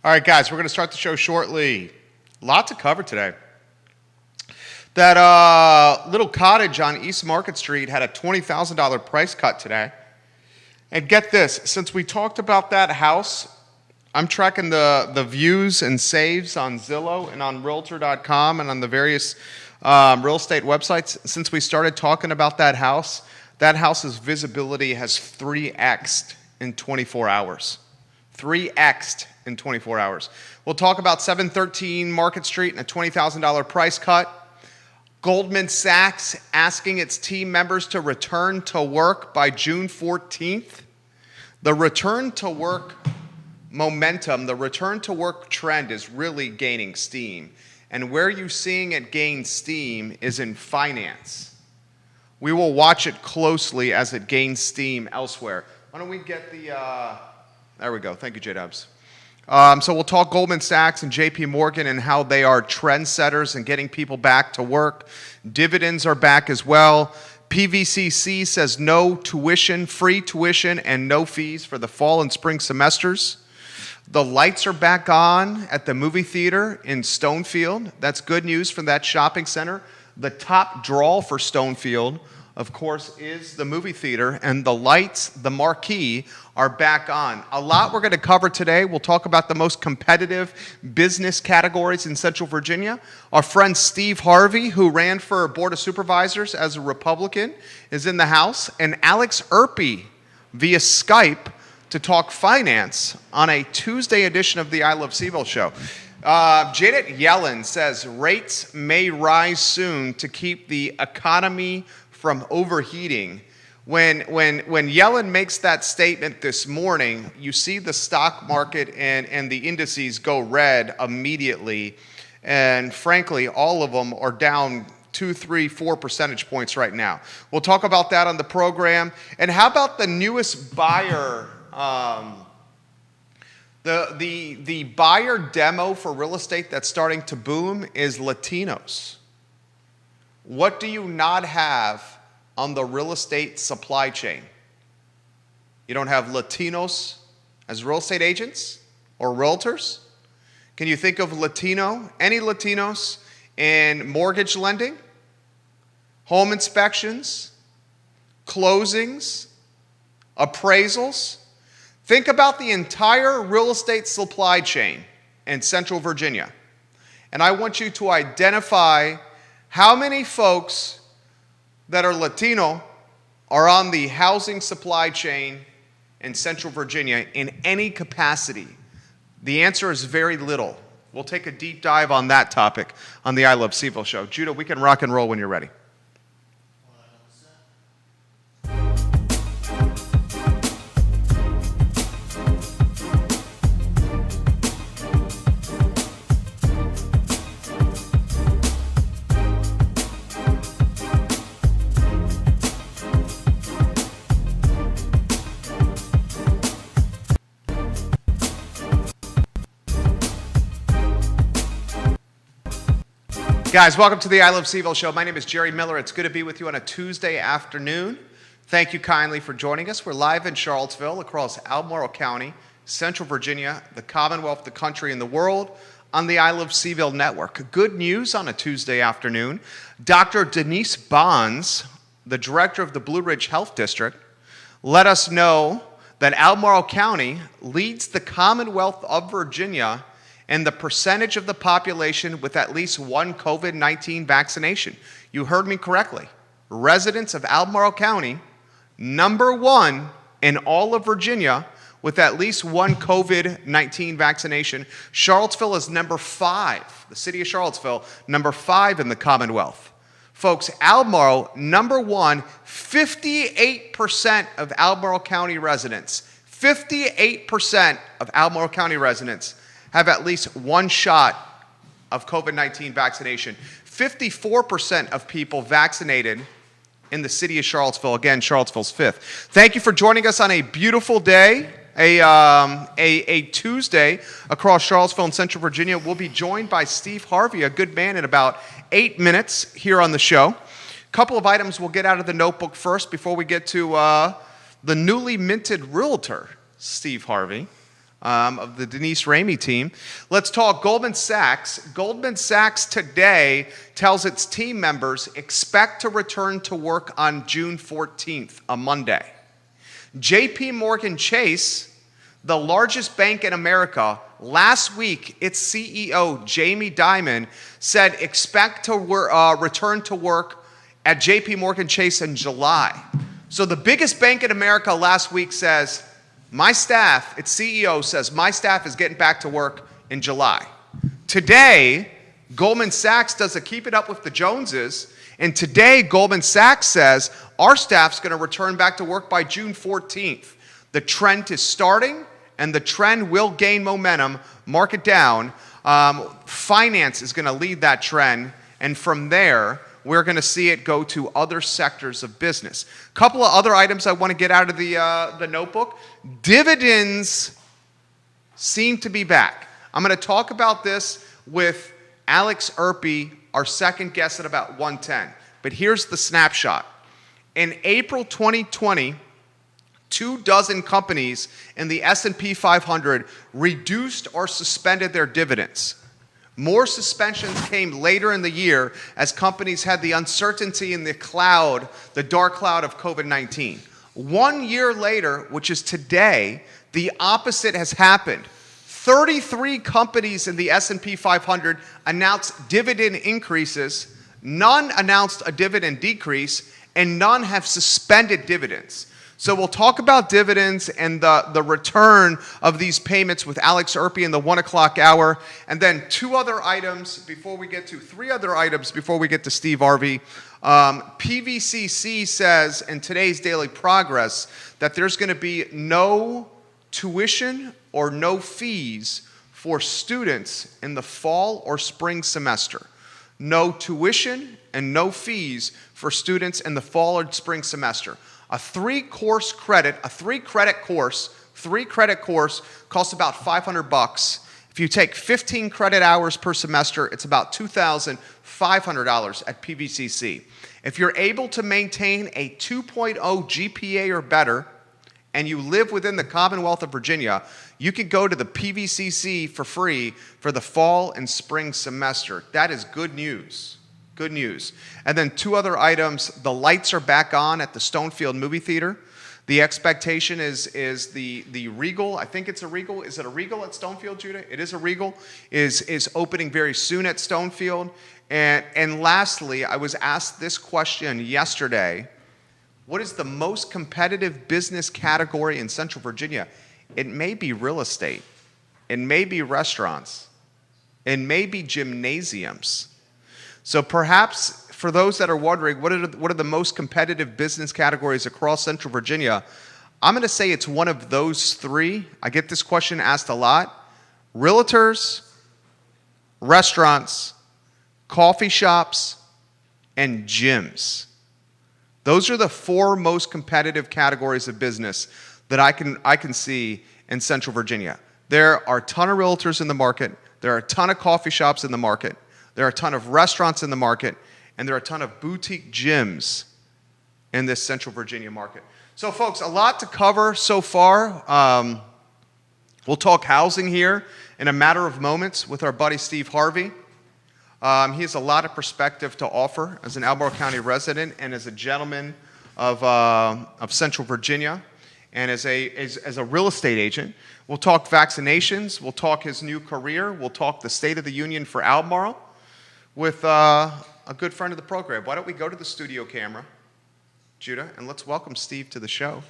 All right, guys, we're going to start the show shortly. Lot to cover today. That little cottage on East Market Street had a $20,000 price cut today. And get this, since we talked about that house, I'm tracking the views and saves on Zillow and on Realtor.com and on the various real estate websites. Since we started talking about that house's visibility has 3x'd in 24 hours. 3x'd in 24 hours. We'll talk about 713 Market Street and a $20,000 price cut. Goldman Sachs asking its team members to return to work by June 14th. The return to work momentum, the return to work trend is really gaining steam. And where you're seeing it gain steam is in finance. We will watch it closely as it gains steam elsewhere. Why don't we get there we go. Thank you, J-Dubs. So we'll talk Goldman Sachs and JP Morgan and how they are trendsetters and getting people back to work. Dividends are back as well. PVCC says no tuition, free tuition, and no fees for the fall and spring semesters. The lights are back on at the movie theater in Stonefield. That's good news for that shopping center. The top draw for Stonefield, of course, is the movie theater, and the lights, the marquee, are back on. A lot we're going to cover today. We'll talk about the most competitive business categories in Central Virginia. Our friend Steve Harvey, who ran for Board of Supervisors as a Republican, is in the House, and Alex Erpy via Skype to talk finance on a Tuesday edition of the I Love CVille show. Janet Yellen says rates may rise soon to keep the economy from overheating. When Yellen makes that statement this morning, you see the stock market and the indices go red immediately. And frankly, all of them are down 2, 3, 4 percentage points right now. We'll talk about that on the program. And how about the newest buyer? The buyer demo for real estate that's starting to boom is Latinos. What do you not have on the real estate supply chain? You don't have Latinos as real estate agents or realtors? Can you think of any Latinos in mortgage lending, home inspections, closings, appraisals? Think about the entire real estate supply chain in Central Virginia. And I want you to identify how many folks that are Latino are on the housing supply chain in Central Virginia in any capacity. The answer is very little. We'll take a deep dive on that topic on the I Love CVille show. Judah, we can rock and roll when you're ready. Guys, welcome to the I Love CVille show. My name is Jerry Miller. It's good to be with you on a Tuesday afternoon. Thank you kindly for joining us. We're live in Charlottesville, across Albemarle County, Central Virginia, the Commonwealth, the country, and the world on the I Love CVille network. Good news on a Tuesday afternoon. Dr. Denise Bonds, the director of the Blue Ridge Health District, let us know that Albemarle County leads the Commonwealth of Virginia and the percentage of the population with at least one COVID-19 vaccination. You heard me correctly. Residents of Albemarle County, number one in all of Virginia with at least one COVID-19 vaccination. Charlottesville is number 5. The city of Charlottesville, number 5 in the Commonwealth. Folks, Albemarle, number 1, 58% of Albemarle County residents, 58% of Albemarle County residents have at least one shot of COVID-19 vaccination. 54% of people vaccinated in the city of Charlottesville. Again, Charlottesville's 5th. Thank you for joining us on a beautiful day, a Tuesday across Charlottesville and Central Virginia. We'll be joined by Steve Harvey, a good man, in about 8 minutes here on the show. A couple of items we'll get out of the notebook first before we get to the newly minted realtor, Steve Harvey. of the Denise Ramey team. Let's talk Goldman Sachs. Goldman Sachs today tells its team members expect to return to work on June 14th, a Monday. JP Morgan Chase, the largest bank in America, last week, its CEO, Jamie Dimon, said expect to return to work at JP Morgan Chase in July. So the biggest bank in America last week says, my staff, its CEO says, my staff is getting back to work in July. Today, Goldman Sachs doesn't keep it up with the Joneses, and today Goldman Sachs says our staff's going to return back to work by June 14th. The trend is starting, and the trend will gain momentum. Mark it down. Finance is going to lead that trend, and from there, we're going to see it go to other sectors of business. A couple of other items I want to get out of the notebook. Dividends seem to be back. I'm going to talk about this with Alex Erpy, our second guest, at about 1:10. But here's the snapshot. In April 2020, 24 companies in the S&P 500 reduced or suspended their dividends. More suspensions came later in the year as companies had the uncertainty in the cloud, the dark cloud of COVID-19. 1 year later, which is today, the opposite has happened. 33 companies in the S&P 500 announced dividend increases, none announced a dividend decrease, and none have suspended dividends. So we'll talk about dividends and the return of these payments with Alex Erpy in the 1 o'clock hour. And then three other items before we get to Steve Harvey. PVCC says in today's Daily Progress that there's going to be no tuition or no fees for students in the fall or spring semester. No tuition and no fees for students in the fall or spring semester. A three-credit course costs about $500. If you take 15 credit hours per semester, it's about $2,500 at PVCC. If you're able to maintain a 2.0 GPA or better, and you live within the Commonwealth of Virginia, you can go to the PVCC for free for the fall and spring semester. That is good news. Good news. And then two other items. The lights are back on at the Stonefield movie theater. The expectation is the Regal. I think it's a Regal. Is it a Regal at Stonefield, Judah? It is a Regal. Is opening very soon at Stonefield. And lastly, I was asked this question yesterday. What is the most competitive business category in Central Virginia? It may be real estate. It may be restaurants. It may be gymnasiums. So perhaps for those that are wondering, what are the most competitive business categories across Central Virginia? I'm going to say it's one of those three. I get this question asked a lot. Realtors, restaurants, coffee shops, and gyms. Those are the four most competitive categories of business that I can see in Central Virginia. There are a ton of realtors in the market. There are a ton of coffee shops in the market. There are a ton of restaurants in the market. And there are a ton of boutique gyms in this Central Virginia market. So, folks, a lot to cover so far. We'll talk housing here in a matter of moments with our buddy Steve Harvey. He has a lot of perspective to offer as an Albemarle County resident and as a gentleman of Central Virginia and as a real estate agent. We'll talk vaccinations. We'll talk his new career. We'll talk the State of the Union for Albemarle with a good friend of the program. Why don't we go to the studio camera, Judah, and let's welcome Steve to the show.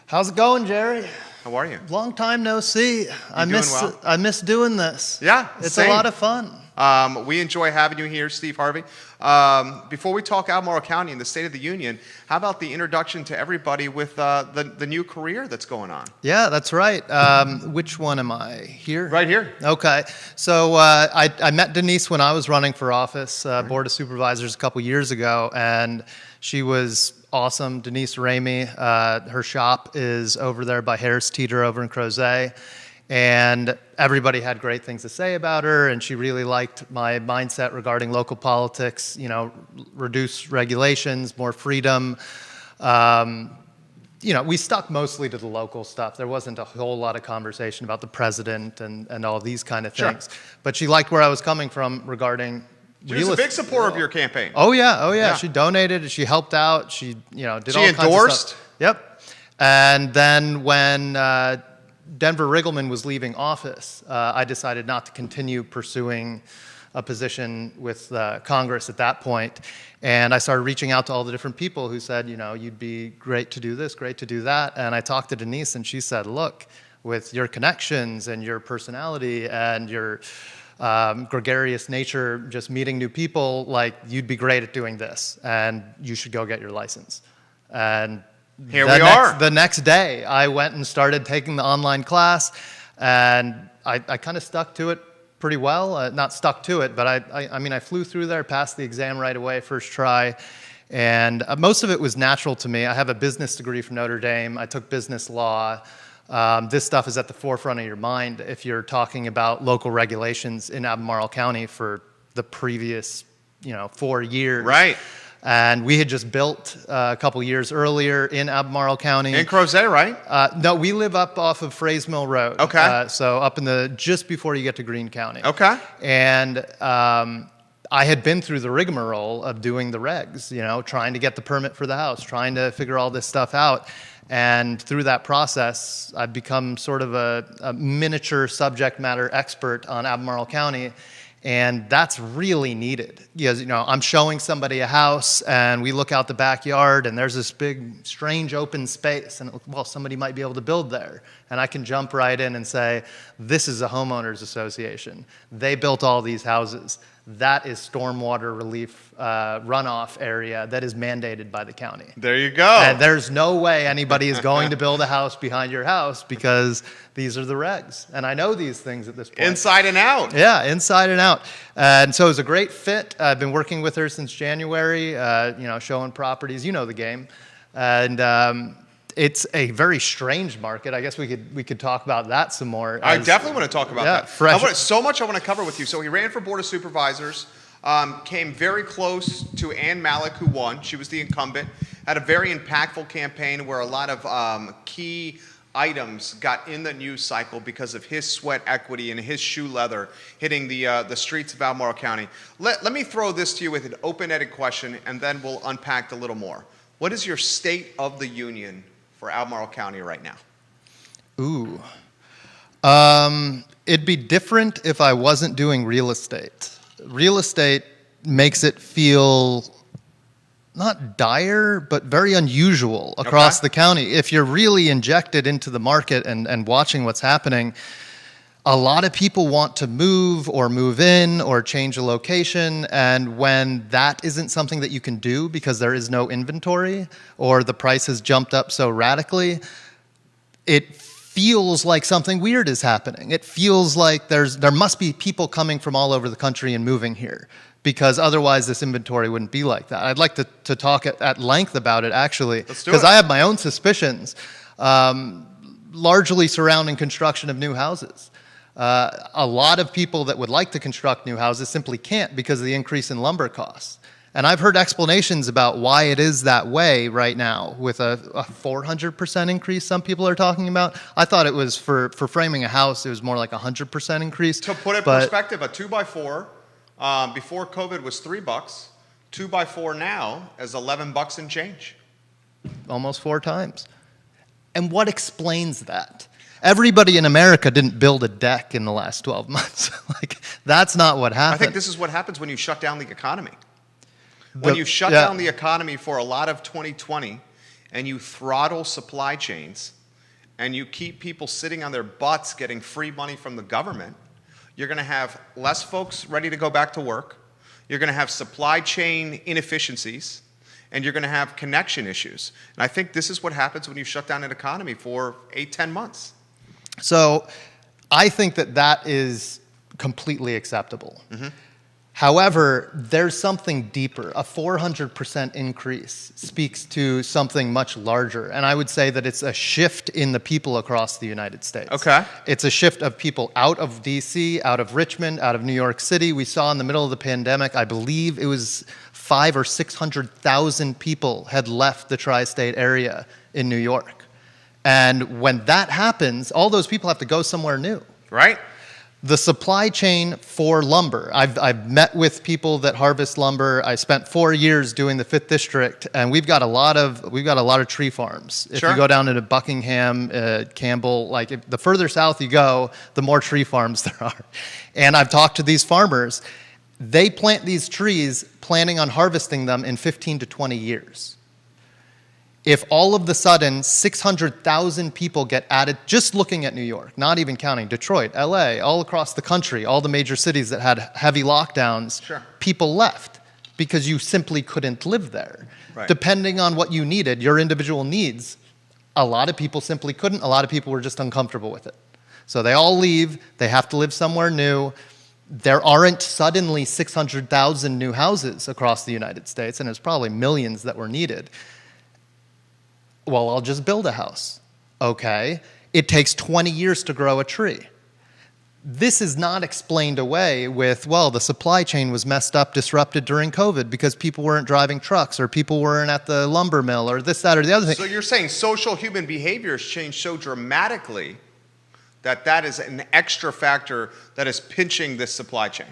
How's it going, Jerry? How are you? Long time no see. I miss doing this. Yeah, it's same. A lot of fun. We enjoy having you here, Steve Harvey. Before we talk Albemarle County and the State of the Union, how about the introduction to everybody with the new career that's going on? Yeah, that's right. Which one am I? Here? Right here. Okay. So I met Denise when I was running for office, Board of Supervisors, a couple years ago, and she was awesome. Denise Ramey, her shop is over there by Harris Teeter over in Crozet. And everybody had great things to say about her, and she really liked my mindset regarding local reduce regulations, more freedom, we stuck mostly to the local stuff. There wasn't a whole lot of conversation about the president and all these kind of things. Sure. But she liked where I was coming from regarding She was a big supporter of your campaign. Oh yeah. She donated. She helped out. She did all kinds of stuff. She endorsed. Yep. And then when Denver Riggleman was leaving office, I decided not to continue pursuing a position with Congress at that point. And I started reaching out to all the different people who said, you'd be great to do this, great to do that. And I talked to Denise, and she said, look, with your connections and your personality and your gregarious nature, just meeting new people, you'd be great at doing this, and you should go get your license. And here we are. The next day, I went and started taking the online class, and I kind of stuck to it pretty well. Not stuck to it, but I flew through there, passed the exam right away, first try, and most of it was natural to me. I have a business degree from Notre Dame. I took business law. This stuff is at the forefront of your mind if you're talking about local regulations in Albemarle County for the previous, 4 years. Right. And we had just built a couple years earlier in Albemarle County. In Crozet, right? No, we live up off of Frays Mill Road. Okay. So up just before you get to Greene County. Okay. And I had been through the rigmarole of doing the regs, trying to get the permit for the house, trying to figure all this stuff out. And through that process, I've become sort of a miniature subject matter expert on Albemarle County. And that's really needed. Because, I'm showing somebody a house, and we look out the backyard, and there's this big, strange open space. And, somebody might be able to build there. And I can jump right in and say, this is a homeowners association. They built all these houses. That is stormwater relief runoff area that is mandated by the county. There you go. And there's no way anybody is going to build a house behind your house because these are the regs. And I know these things at this point. Inside and out. Yeah, inside and out. And so it was a great fit. I've been working with her since January, showing properties. You know the game. And it's a very strange market. I guess we could talk about that some more. I definitely want to talk about that. So much I want to cover with you. So he ran for Board of Supervisors, came very close to Ann Malik, who won. She was the incumbent. Had a very impactful campaign where a lot of key items got in the news cycle because of his sweat equity and his shoe leather hitting the streets of Albemarle County. Let me throw this to you with an open-ended question, and then we'll unpack a little more. What is your state of the union for Albemarle County right now? Ooh. It'd be different if I wasn't doing real estate. Real estate makes it feel not dire, but very unusual across the county. If you're really injected into the market and watching what's happening, a lot of people want to move or move in or change a location, and when that isn't something that you can do because there is no inventory or the price has jumped up so radically, it feels like something weird is happening. It feels like there must be people coming from all over the country and moving here, because otherwise this inventory wouldn't be like that. I'd like to talk at length about it, actually, because I have my own suspicions, largely surrounding construction of new houses. A lot of people that would like to construct new houses simply can't because of the increase in lumber costs. And I've heard explanations about why it is that way right now with a 400% increase some people are talking about. I thought it was for framing a house, it was more like 100% increase. To put it in perspective, a 2x4 before COVID was $3. 2x4 now is $11 and change. Almost 4 times. And what explains that? Everybody in America didn't build a deck in the last 12 months. That's not what happened. I think this is what happens when you shut down the economy. When you shut down the economy for a lot of 2020 and you throttle supply chains and you keep people sitting on their butts getting free money from the government, you're going to have less folks ready to go back to work. You're going to have supply chain inefficiencies, and you're going to have connection issues. And I think this is what happens when you shut down an economy for 8-10 months. So I think that is completely acceptable. Mm-hmm. However, there's something deeper. A 400% increase speaks to something much larger. And I would say that it's a shift in the people across the United States. Okay. It's a shift of people out of D.C., out of Richmond, out of New York City. We saw in the middle of the pandemic, I believe it was 500,000 or 600,000 people had left the tri-state area in New York. And when that happens, all those people have to go somewhere new. Right. The supply chain for lumber. I've met with people that harvest lumber. I spent 4 years doing the 5th District, and we've got a lot of tree farms. If you go down into Buckingham, Campbell, the further south you go, the more tree farms there are. And I've talked to these farmers. They plant these trees planning on harvesting them in 15 to 20 years. If all of the sudden 600,000 people get added, just looking at New York, not even counting Detroit, LA, all across the country, all the major cities that had heavy lockdowns, people left because you simply couldn't live there. Right. Depending on what you needed, your individual needs, a lot of people simply couldn't. A lot of people were just uncomfortable with it. So they all leave. They have to live somewhere new. There aren't suddenly 600,000 new houses across the United States, and there's probably millions that were needed. Well, I'll just build a house. Okay. It takes 20 years to grow a tree. This is not explained away with, well, the supply chain was messed up, disrupted during COVID because people weren't driving trucks or people weren't at the lumber mill or this, that, or the other thing. So you're saying social human behavior has changed so dramatically that is an extra factor that is pinching this supply chain.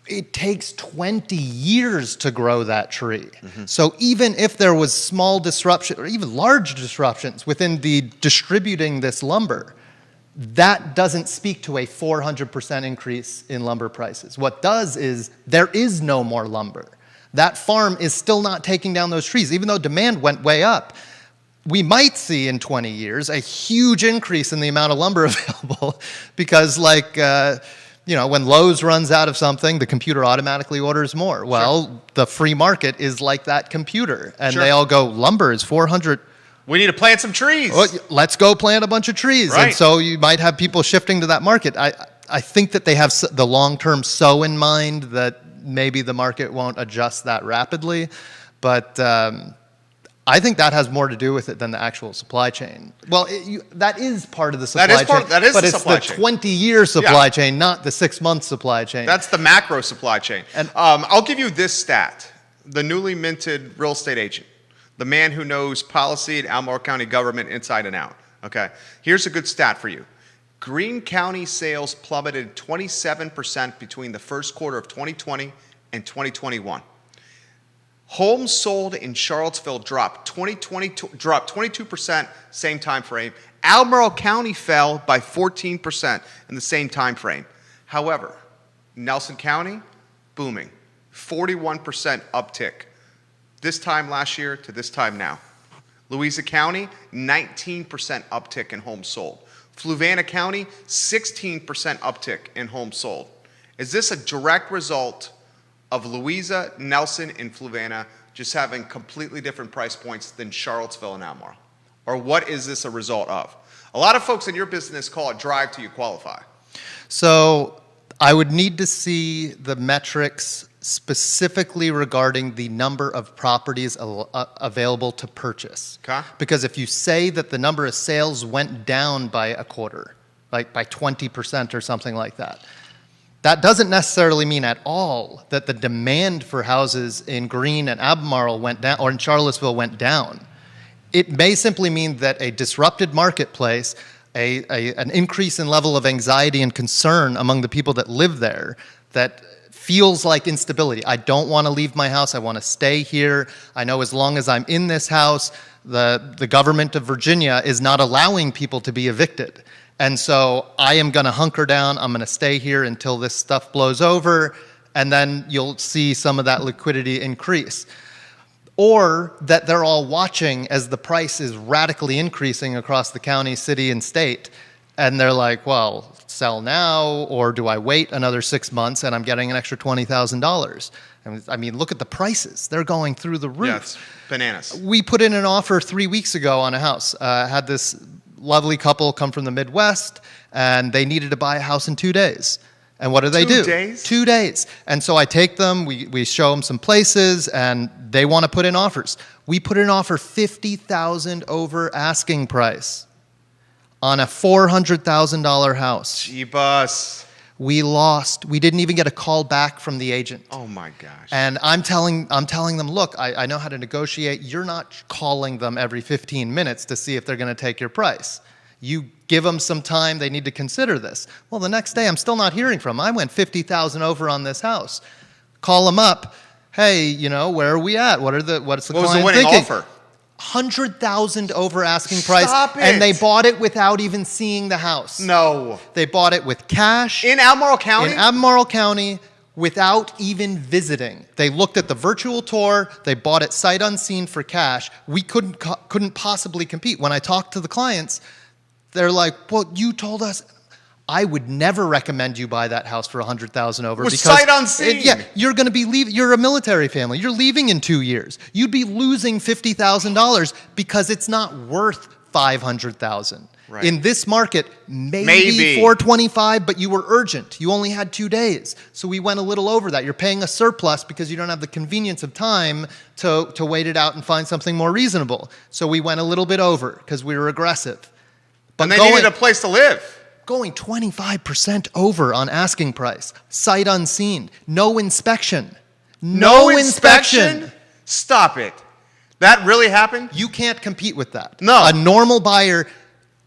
It takes 20 years to grow that tree. Mm-hmm. So even if there was small disruption or even large disruptions within the distributing this lumber, that doesn't speak to a 400% increase in lumber prices. What does is there is no more lumber. That farm is still not taking down those trees. Even though demand went way up, we might see in 20 years a huge increase in the amount of lumber available because when Lowe's runs out of something, the computer automatically orders more. Well, the free market is like that computer. And they all go, lumber is 400. We need to plant some trees. Well, let's go plant a bunch of trees. Right. And so you might have people shifting to that market. I think that they have the long-term so in mind that maybe the market won't adjust that rapidly. But I think that has more to do with it than the actual supply chain. Well, that is part of the supply chain. That is but the supply it's the chain. 20-year supply chain, not the 6-month supply chain. That's the macro supply chain. And I'll give you this stat. The newly minted real estate agent, the man who knows policy and Albemarle County government inside and out. Okay, here's a good stat for you. Greene County sales plummeted 27% between the first quarter of 2020 and 2021. Homes sold in Charlottesville dropped 22% same time frame. Albemarle County fell by 14% in the same time frame. However, Nelson County, booming, 41% uptick. This time last year to this time now. Louisa County, 19% uptick in homes sold. Fluvanna County, 16% uptick in homes sold. Is this a direct result of Louisa, Nelson, and Fluvanna just having completely different price points than Charlottesville and Albemarle? Or what is this a result of? A lot of folks in your business call it drive till you qualify. So I would need to see the metrics specifically regarding the number of properties available to purchase. Okay. Because if you say that the number of sales went down by a quarter, like by 20% or something like that, that doesn't necessarily mean at all that the demand for houses in Greene and Albemarle went down, or in Charlottesville went down. It may simply mean that a disrupted marketplace, an increase in level of anxiety and concern among the people that live there, that feels like instability. I don't want to leave my house. I want to stay here. I know as long as I'm in this house, the government of Virginia is not allowing people to be evicted. And so I am going to hunker down. I'm going to stay here until this stuff blows over, and then you'll see some of that liquidity increase. Or that they're all watching as the price is radically increasing across the county, city, and state, and they're like, well, sell now, or do I wait another 6 months and I'm getting an extra $20,000? I mean, look at the prices. They're going through the roof. Yeah, it's bananas. We put in an offer 3 weeks ago on a house. Had this lovely couple come from the Midwest, and they needed to buy a house in 2 days. And what do they do? 2 days? 2 days. And so I take them, we show them some places, and they want to put in offers. We put in an offer $50,000 over asking price on a $400,000 house. Jeebus. We lost. We didn't even get a call back from the agent. Oh my gosh. And I'm telling them, look, I know how to negotiate. You're not calling them every 15 minutes to see if they're going to take your price. You give them some time. They need to consider this. Well, the next day, I'm still not hearing from them. I went $50,000 over on this house. Call them up. Hey, where are we at? What's the What was the client winning thinking? offer? $100,000 over asking price. Stop it. And they bought it without even seeing the house. No. They bought it with cash. In Albemarle County? In Albemarle County, without even visiting. They looked at the virtual tour. They bought it sight unseen for cash. We couldn't possibly compete. When I talked to the clients, they're like, well, you told us. I would never recommend you buy that house for $100,000 over With because sight unseen. You're going to be leaving. You're a military family. You're leaving in 2 years. You'd be losing $50,000 because it's not worth $500,000. Right. In this market, maybe $425, but you were urgent. You only had 2 days, so we went a little over that. You're paying a surplus because you don't have the convenience of time to wait it out and find something more reasonable. So we went a little bit over because we were aggressive. But they needed a place to live. Going 25% over on asking price, sight unseen, no inspection. No inspection. Stop it. That really happened? You can't compete with that. No. A normal buyer,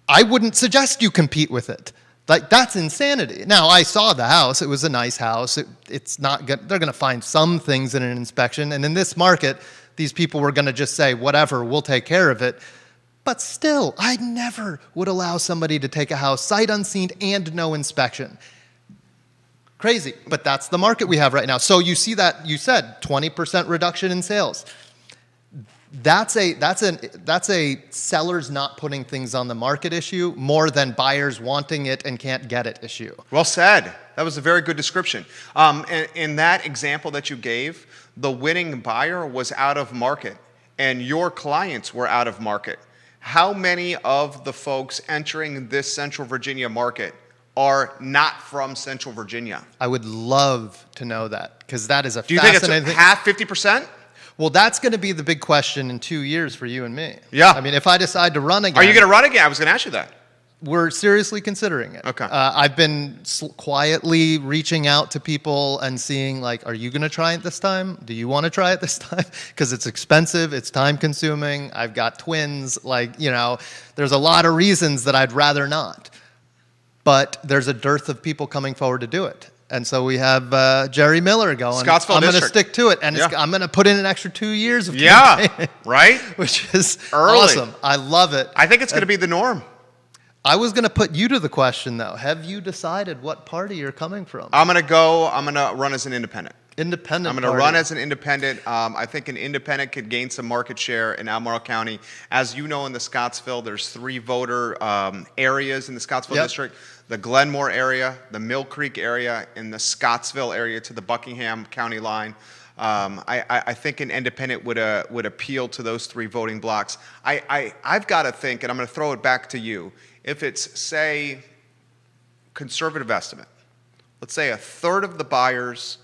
I wouldn't suggest you compete with it. Like, that's insanity. Now, I saw the house. It was a nice house. It's not good. They're going to find some things in an inspection. And in this market, these people were going to just say, whatever, we'll take care of it. But still, I never would allow somebody to take a house sight unseen and no inspection. Crazy, but that's the market we have right now. So you see that, you said 20% reduction in sales. That's a sellers not putting things on the market issue more than buyers wanting it and can't get it issue. Well said. That was a very good description. In that example that you gave, the winning buyer was out of market and your clients were out of market. How many of the folks entering this Central Virginia market are not from Central Virginia? I would love to know that because that is a Do you think fascinating it's half, 50%? Well, that's going to be the big question in 2 years for you and me. Yeah. I mean, if I decide to run again. Are you going to run again? I was going to ask you that. We're seriously considering it. Okay. I've been quietly reaching out to people and seeing, like, are you going to try it this time? Do you want to try it this time? Because it's expensive. It's time consuming. I've got twins. Like, there's a lot of reasons that I'd rather not. But there's a dearth of people coming forward to do it. And so we have Jerry Miller going, Scottsville I'm going to District. stick to it. And I'm going to put in an extra 2 years of Yeah, campaigning, right? which is Early. awesome. I love it. I think it's going to be the norm. I was going to put you to the question, though. Have you decided what party you're coming from? I'm going to run as an independent. Independent I'm going to party. run as an independent. I think an independent could gain some market share in Albemarle County. As you know, in the Scottsville, there's 3 voter areas in the Scottsville district. The Glenmore area, the Mill Creek area, and the Scottsville area to the Buckingham County line. I think an independent would appeal to those 3 voting blocks. I've got to think, and I'm going to throw it back to you. If it's, say, conservative estimate, let's say a third of the buyers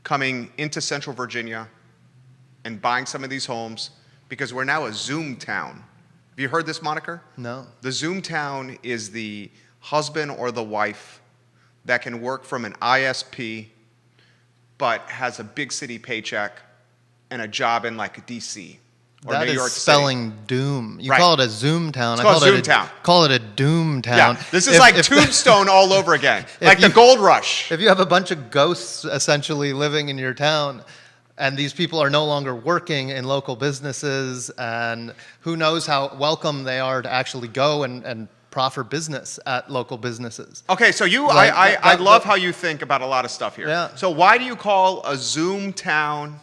coming into Central Virginia and buying some of these homes, because we're now a Zoom town. Have you heard this moniker? No. The Zoom town is the husband or the wife that can work from an ISP but has a big city paycheck and a job in like DC or That New is York spelling doom. You Right. call it a Zoom town. It's called Zoom town. Call it a doom town. Yeah, this is like Tombstone all over again, like the you- gold rush. If you have a bunch of ghosts essentially living in your town, and these people are no longer working in local businesses, and who knows how welcome they are to actually go and proffer business at local businesses. Okay, so Like, I love how you think about a lot of stuff here. Yeah. So why do you call a Zoom town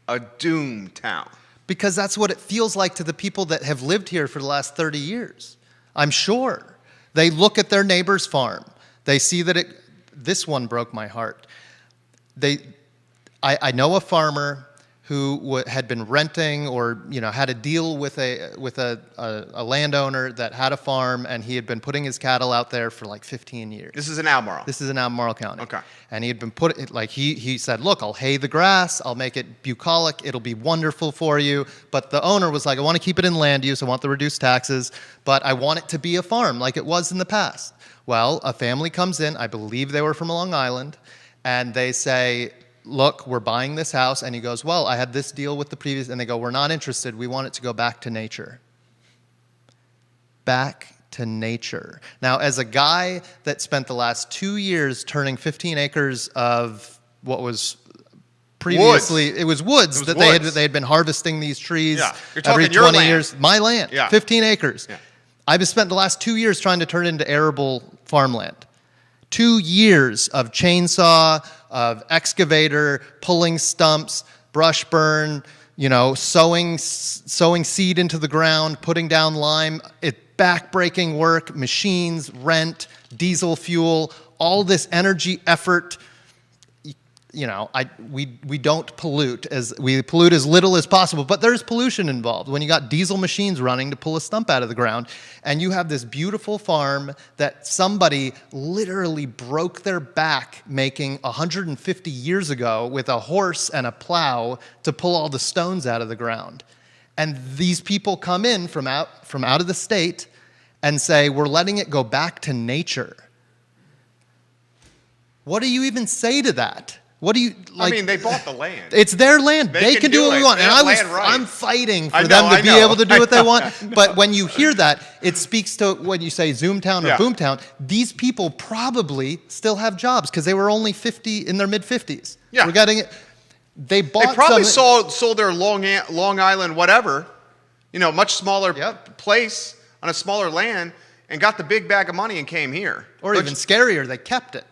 a doom town? Because that's what it feels like to the people that have lived here for the last 30 years. I'm sure. They look at their neighbor's farm. They see that this one broke my heart. I know a farmer who had been renting or had a deal with a landowner that had a farm, and he had been putting his cattle out there for like 15 years. This is in Albemarle. This is in Albemarle County. Okay. And he had been he said, look, I'll hay the grass, I'll make it bucolic, it'll be wonderful for you. But the owner was like, I want to keep it in land use, I want the reduced taxes, but I want it to be a farm like it was in the past. Well, a family comes in, I believe they were from Long Island, and they say, look, we're buying this house. And he goes, well, I had this deal with the previous. And they go, we're not interested. We want it to go back to nature. Back to nature. Now, as a guy that spent the last 2 years turning 15 acres of what was previously, woods. It was woods that woods. they had been harvesting these trees You're every talking your 20 land. years. My land, 15 acres. Yeah. I've spent the last 2 years trying to turn it into arable farmland. 2 years of chainsaw, of excavator, pulling stumps, brush burn, sowing seed into the ground, putting down lime, back-breaking work, machines, rent, diesel fuel, all this energy, effort. We don't pollute. We pollute as little as possible, but there's pollution involved when you got diesel machines running to pull a stump out of the ground, and you have this beautiful farm that somebody literally broke their back making 150 years ago with a horse and a plow to pull all the stones out of the ground. And these people come in from out of the state and say, we're letting it go back to nature. What do you even say to that? What do you like? I mean, they bought the land. It's their land. They can do what we want. And I'm fighting for them to be able to do what they want. But when you hear that, it speaks to when you say Zoomtown or Boomtown, these people probably still have jobs because they were only 50 in their mid-50s. Yeah. We're getting it. They probably sold their Long Island whatever, much smaller place on a smaller land, and got the big bag of money and came here. Or even scarier, they kept it.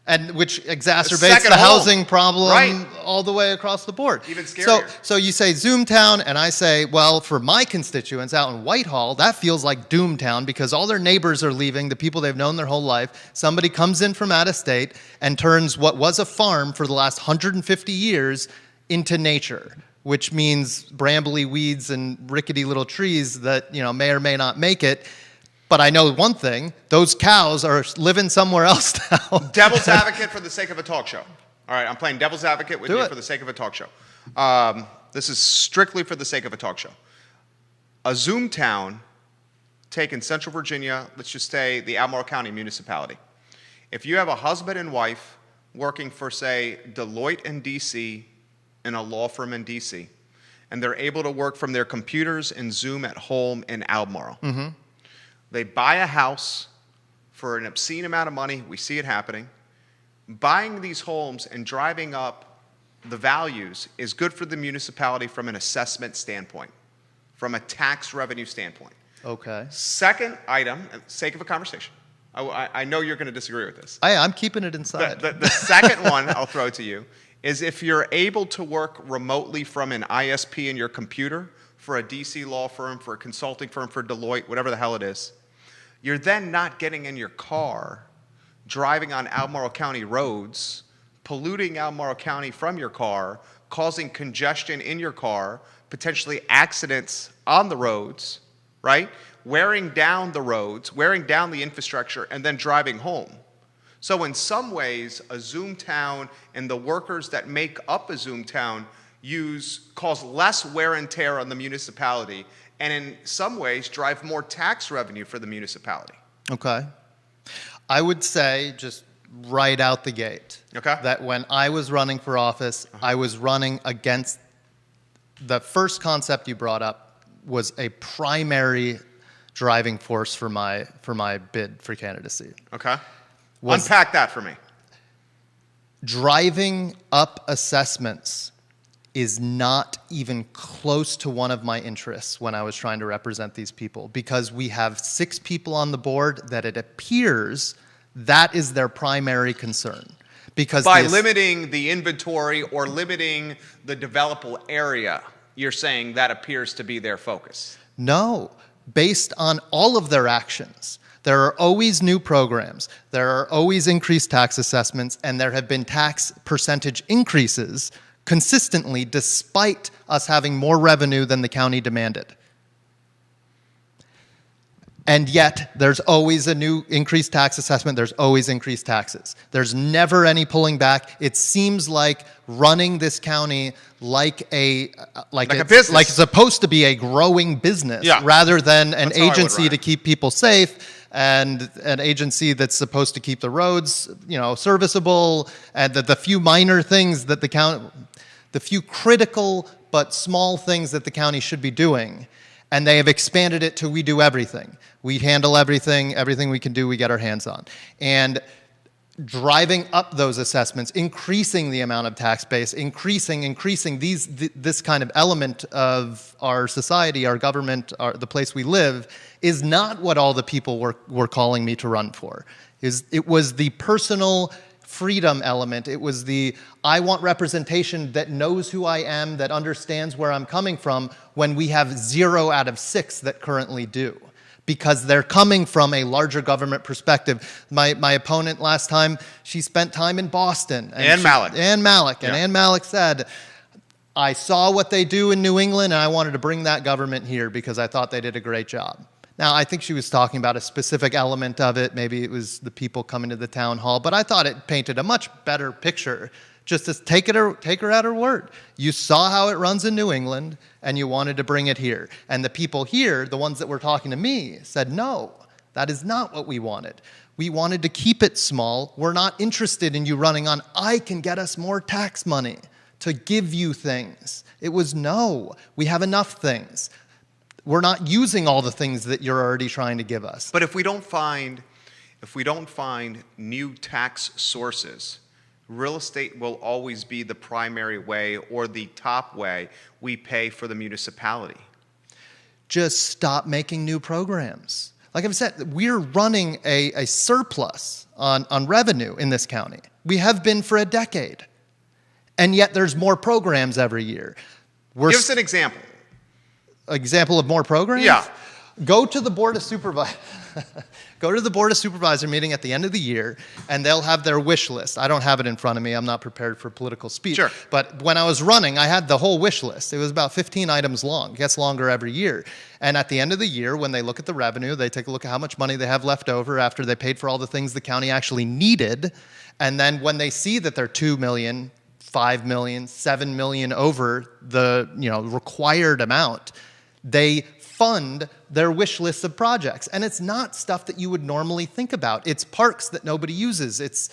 And which exacerbates the housing problem all the way across the board. Even scarier. So you say Zoomtown, and I say, well, for my constituents out in Whitehall, that feels like Doomtown because all their neighbors are leaving, the people they've known their whole life. Somebody comes in from out of state and turns what was a farm for the last 150 years into nature, which means brambly weeds and rickety little trees that may or may not make it. But I know one thing, those cows are living somewhere else now. Devil's advocate for the sake of a talk show. All right, I'm playing devil's advocate with you for the sake of a talk show. This is strictly for the sake of a talk show. A Zoomtown, take in Central Virginia, let's just say the Albemarle County municipality. If you have a husband and wife working for, say, Deloitte in D.C. in a law firm in D.C., and they're able to work from their computers and Zoom at home in Albemarle, they buy a house for an obscene amount of money. We see it happening. Buying these homes and driving up the values is good for the municipality from an assessment standpoint, from a tax revenue standpoint. Okay. Second item, for the sake of a conversation, I know you're going to disagree with this. I'm keeping it inside. The second one I'll throw to you is if you're able to work remotely from an ISP in your computer for a DC law firm, for a consulting firm, for Deloitte, whatever the hell it is, you're then not getting in your car, driving on Albemarle County roads, polluting Albemarle County from your car, causing congestion in your car, potentially accidents on the roads, right? Wearing down the roads, wearing down the infrastructure, and then driving home. So in some ways, a Zoomtown and the workers that make up a Zoomtown cause less wear and tear on the municipality, and in some ways drive more tax revenue for the municipality. Okay. I would say just right out the gate that when I was running for office, I was running against the first concept you brought up was a primary driving force for my bid for candidacy. Okay. Unpack that for me. Driving up assessments is not even close to one of my interests when I was trying to represent these people, because we have 6 people on the board that it appears that is their primary concern. Because by limiting the inventory or limiting the developable area, you're saying that appears to be their focus. No, based on all of their actions. There are always new programs, there are always increased tax assessments, and there have been tax percentage increases consistently, despite us having more revenue than the county demanded. And yet, there's always a new increased tax assessment. There's always increased taxes. There's never any pulling back. It seems like running this county like a business, like it's supposed to be a growing business, rather than an agency to keep people safe and an agency that's supposed to keep the roads, serviceable, and the few minor things that the few critical but small things that the county should be doing. And they have expanded it to we do everything. We handle everything. Everything we can do, we get our hands on. And driving up those assessments, increasing the amount of tax base, increasing this kind of element of our society, our government, the place we live, is not what all the people were calling me to run for. It was the personal freedom element. It was the, I want representation that knows who I am, that understands where I'm coming from, when we have 0 out of 6 that currently do. Because they're coming from a larger government perspective. My opponent last time, she spent time in Boston. Ann Malik. And Ann Malik said, I saw what they do in New England, and I wanted to bring that government here because I thought they did a great job. Now, I think she was talking about a specific element of it. Maybe it was the people coming to the town hall. But I thought it painted a much better picture. Just to take her at her word. You saw how it runs in New England, and you wanted to bring it here. And the people here, the ones that were talking to me, said, no, that is not what we wanted. We wanted to keep it small. We're not interested in you running on, I can get us more tax money to give you things. It was, no, we have enough things. We're not using all the things that you're already trying to give us. But if we don't find new tax sources, real estate will always be the primary way or the top way we pay for the municipality. Just stop making new programs. Like I've said, we're running a surplus on revenue in this county. We have been for a decade. And yet there's more programs every year. Give us an example. Example of more programs? Yeah. Go to the Board of Supervisors. Go to the Board of Supervisor meeting at the end of the year, and they'll have their wish list. I don't have it in front of me. I'm not prepared for political speech. Sure. But when I was running, I had the whole wish list. It was about 15 items long. It gets longer every year. And at the end of the year, when they look at the revenue, they take a look at how much money they have left over after they paid for all the things the county actually needed. And then when they see that they're $2 million, $5 million, $7 million over the required amount, they fund their wish lists of projects. And it's not stuff that you would normally think about. It's parks that nobody uses.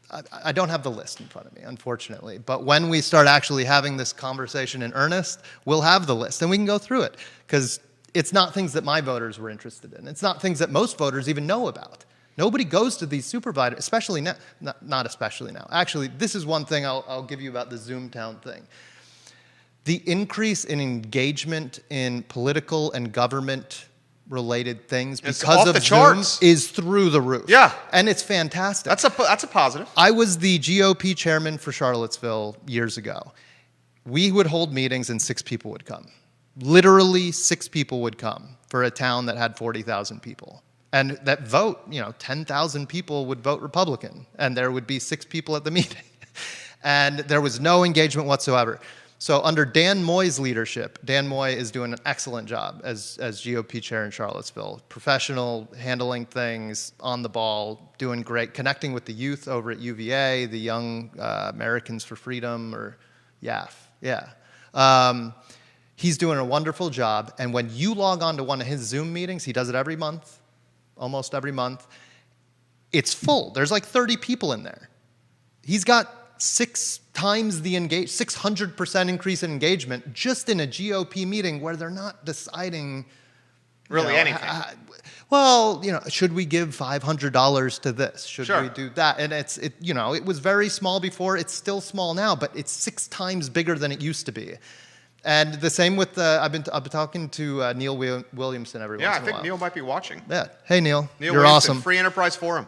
I don't have the list in front of me, unfortunately. But when we start actually having this conversation in earnest, we'll have the list and we can go through it. Because it's not things that my voters were interested in. It's not things that most voters even know about. Nobody goes to these supervisors, especially now, not especially now. Actually, this is one thing I'll give you about the Zoomtown thing. The increase in engagement in political and government-related things because of Zoom is through the roof. Yeah. And it's fantastic. That's a positive. I was the GOP chairman for Charlottesville years ago. We would hold meetings and 6 people would come. Literally 6 people would come for a town that had 40,000 people. And that vote, 10,000 people would vote Republican, and there would be 6 people at the meeting. And there was no engagement whatsoever. So under Dan Moy's leadership, Dan Moy is doing an excellent job as GOP chair in Charlottesville. Professional, handling things, on the ball, doing great, connecting with the youth over at UVA, the Young Americans for Freedom, or YAF. Yeah. He's doing a wonderful job. And when you log on to one of his Zoom meetings, he does it every month, almost every month, it's full. There's like 30 people in there. He's got 6 times the 600% increase in engagement just in a GOP meeting where they're not deciding really anything. Should we give $500 to this? Should Sure. we do that? And it was very small before. It's still small now, but it's 6 times bigger than it used to be. And the same with I've been talking to Neil Williamson every once in a while. Yeah, I think Neil might be watching. Yeah. Hey, Neil. Neil You're Williamson, awesome. Free Enterprise Forum.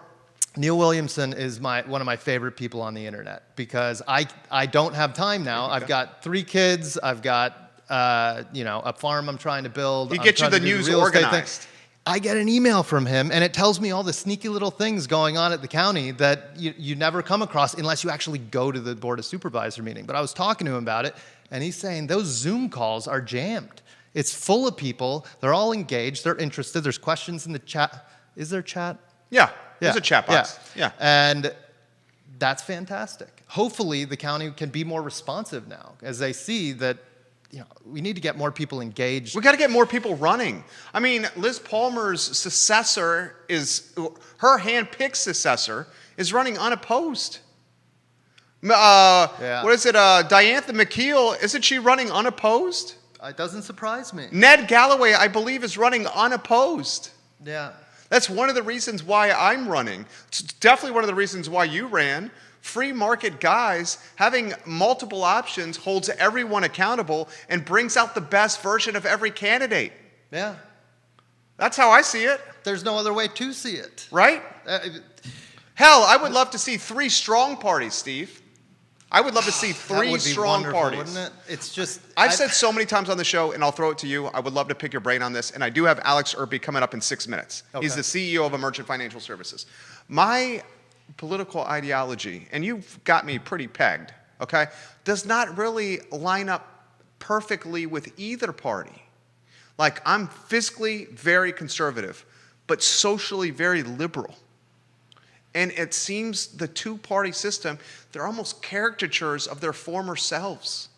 Neil Williamson is one of my favorite people on the internet because I don't have time now. I've got 3 kids. I've got a farm I'm trying to build. He gets you the news organized. I get an email from him, and it tells me all the sneaky little things going on at the county that you never come across unless you actually go to the Board of Supervisor meeting. But I was talking to him about it, and he's saying those Zoom calls are jammed. It's full of people. They're all engaged. They're interested. There's questions in the chat. Is there chat? Yeah, there's a chat box. Yeah. And that's fantastic. Hopefully, the county can be more responsive now as they see that we need to get more people engaged. We got to get more people running. I mean, Liz Palmer's successor her hand-picked successor is running unopposed. What is it? Diantha McKeel, isn't she running unopposed? It doesn't surprise me. Ned Galloway, I believe, is running unopposed. Yeah. That's one of the reasons why I'm running. It's definitely one of the reasons why you ran. Free market guys, having multiple options holds everyone accountable and brings out the best version of every candidate. Yeah. That's how I see it. There's no other way to see it. Right? Hell, I would love to see 3 strong parties, Steve. I would love to see 3 strong parties. Wouldn't it? It's just I've said so many times on the show, and I'll throw it to you. I would love to pick your brain on this, and I do have Alex Irby coming up in 6 minutes. Okay. He's the CEO of Emergent Financial Services. My political ideology, and you've got me pretty pegged, okay, does not really line up perfectly with either party. Like, I'm fiscally very conservative, but socially very liberal. And it seems the two-party system, they're almost caricatures of their former selves.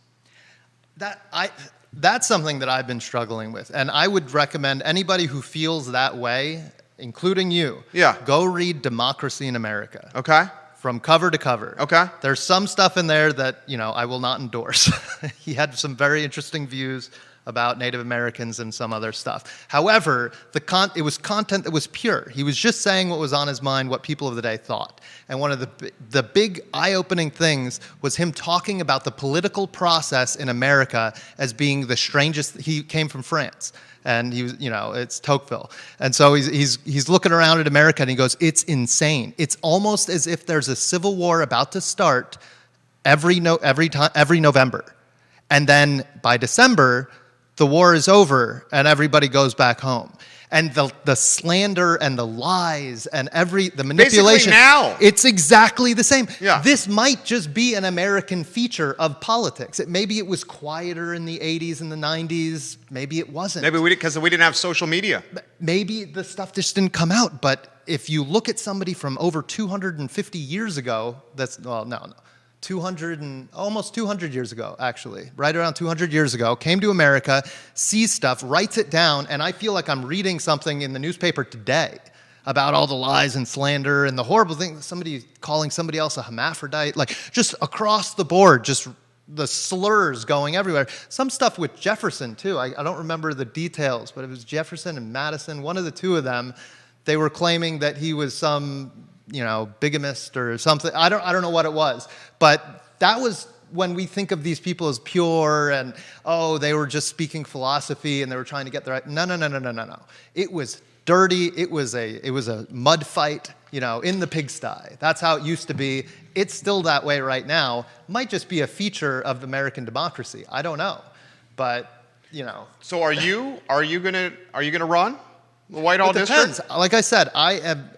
That's something that I've been struggling with. And I would recommend anybody who feels that way, including you, go read Democracy in America. Okay. From cover to cover. Okay. There's some stuff in there that, I will not endorse. He had some very interesting views about Native Americans and some other stuff. However, it was content that was pure. He was just saying what was on his mind, what people of the day thought. And one of the big eye-opening things was him talking about the political process in America as being the strangest. He came from France, and he was, it's Tocqueville. And so he's looking around at America, and he goes, "It's insane. It's almost as if there's a civil war about to start every November, and then by December, the war is over and everybody goes back home." And the slander and the lies and the manipulation. Basically now. It's exactly the same. Yeah. This might just be an American feature of politics. Maybe it was quieter in the 80s and the 90s. Maybe it wasn't. Maybe because we didn't have social media. Maybe the stuff just didn't come out. But if you look at somebody from over 250 years ago, almost 200 years ago, actually, right around 200 years ago, came to America, sees stuff, writes it down, and I feel like I'm reading something in the newspaper today about all the lies and slander and the horrible thing, somebody calling somebody else a hermaphrodite, like just across the board, just the slurs going everywhere. Some stuff with Jefferson, too. I don't remember the details, but it was Jefferson and Madison, one of the two of them. They were claiming that he was some bigamist or something. I don't know what it was. But that was when we think of these people as pure and, they were just speaking philosophy and they were trying to get the right. No. It was dirty. It was a mud fight, in the pigsty. That's how it used to be. It's still that way right now. Might just be a feature of American democracy. I don't know. But, So are you gonna run the Whitehall District? Depends. Like I said, I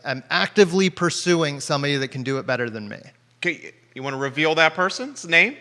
am actively pursuing somebody that can do it better than me. Okay, you want to reveal that person's name?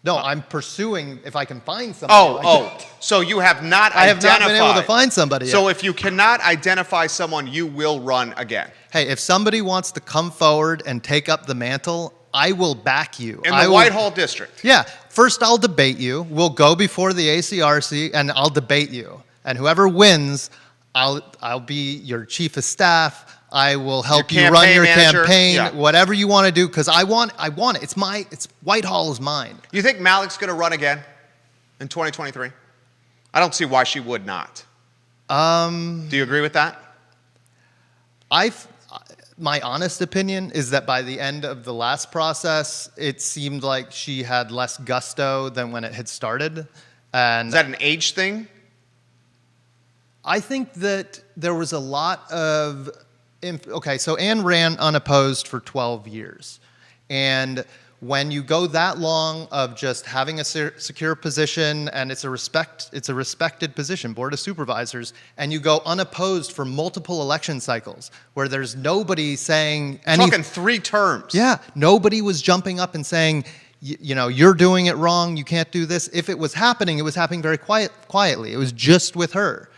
No, I'm pursuing if I can find somebody. So you have not I have identified. not been able to find somebody yet. So if you cannot identify someone, you will run again. Hey, if somebody wants to come forward and take up the mantle, I will back you. In the Whitehall District? Yeah. First, I'll debate you. We'll go before the ACRC, and I'll debate you. And whoever wins, I'll be your chief of staff. I will help you run your campaign, whatever you want to do, because I want it. It's Whitehall is mine. You think Malik's going to run again in 2023? I don't see why she would not. Do you agree with that? My honest opinion is that by the end of the last process, it seemed like she had less gusto than when it had started. And is that an age thing? I think that there was a lot of... so Anne ran unopposed for 12 years. And when you go that long of just having a secure position, and it's a respected position, Board of Supervisors, and you go unopposed for multiple election cycles where there's nobody saying anything. Talking 3 terms. Yeah, nobody was jumping up and saying, you know, you're doing it wrong, you can't do this. If it was happening very quietly. It was just with her.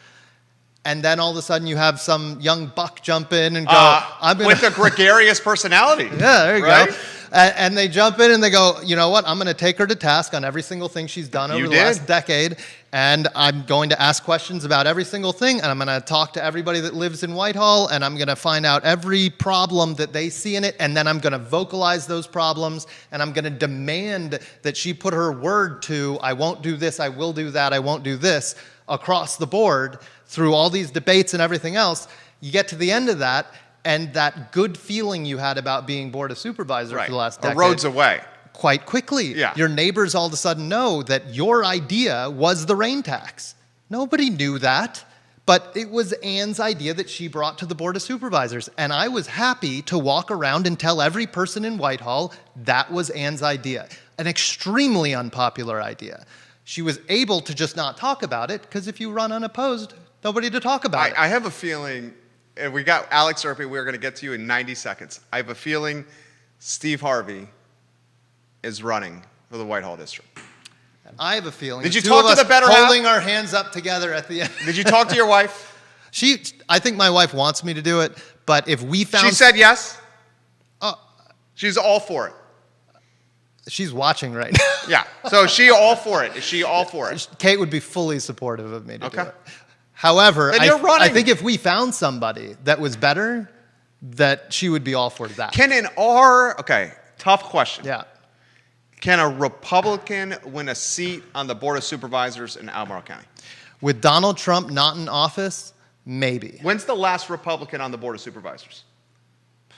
And then all of a sudden you have some young buck jump in and go, with a gregarious personality. Yeah, there you right? go. And they jump in and they go, you know what, I'm going to take her to task on every single thing she's done over the last decade, and I'm going to ask questions about every single thing, and I'm going to talk to everybody that lives in Whitehall, and I'm going to find out every problem that they see in it, and then I'm going to vocalize those problems, and I'm going to demand that she put her word to, I won't do this, I will do that, I won't do this, across the board through all these debates and everything else. You get to the end of that, and that good feeling you had about being Board of Supervisor for the last decade erodes away quite quickly. Yeah. Your neighbors all of a sudden know that your idea was the rain tax. Nobody knew that, but it was Ann's idea that she brought to the Board of Supervisors. And I was happy to walk around and tell every person in Whitehall that was Ann's idea. An extremely unpopular idea. She was able to just not talk about it, because if you run unopposed, nobody to talk about it. I have a feeling, and we got Alex Erpy, we're going to get to you in 90 seconds. I have a feeling Steve Harvey is running for the Whitehall district. And I have a feeling. Did you talk to the better half? Holding our hands up together at the end. Did you talk to your wife? I think my wife wants me to do it, but if we found... She said yes? She's all for it. She's watching right now. Yeah, so she all for it. Is she all for it? Kate would be fully supportive of me to do it. However, I think if we found somebody that was better, that she would be all for that. Okay, tough question. Yeah. Can a Republican win a seat on the Board of Supervisors in Albemarle County? With Donald Trump not in office, maybe. When's the last Republican on the Board of Supervisors?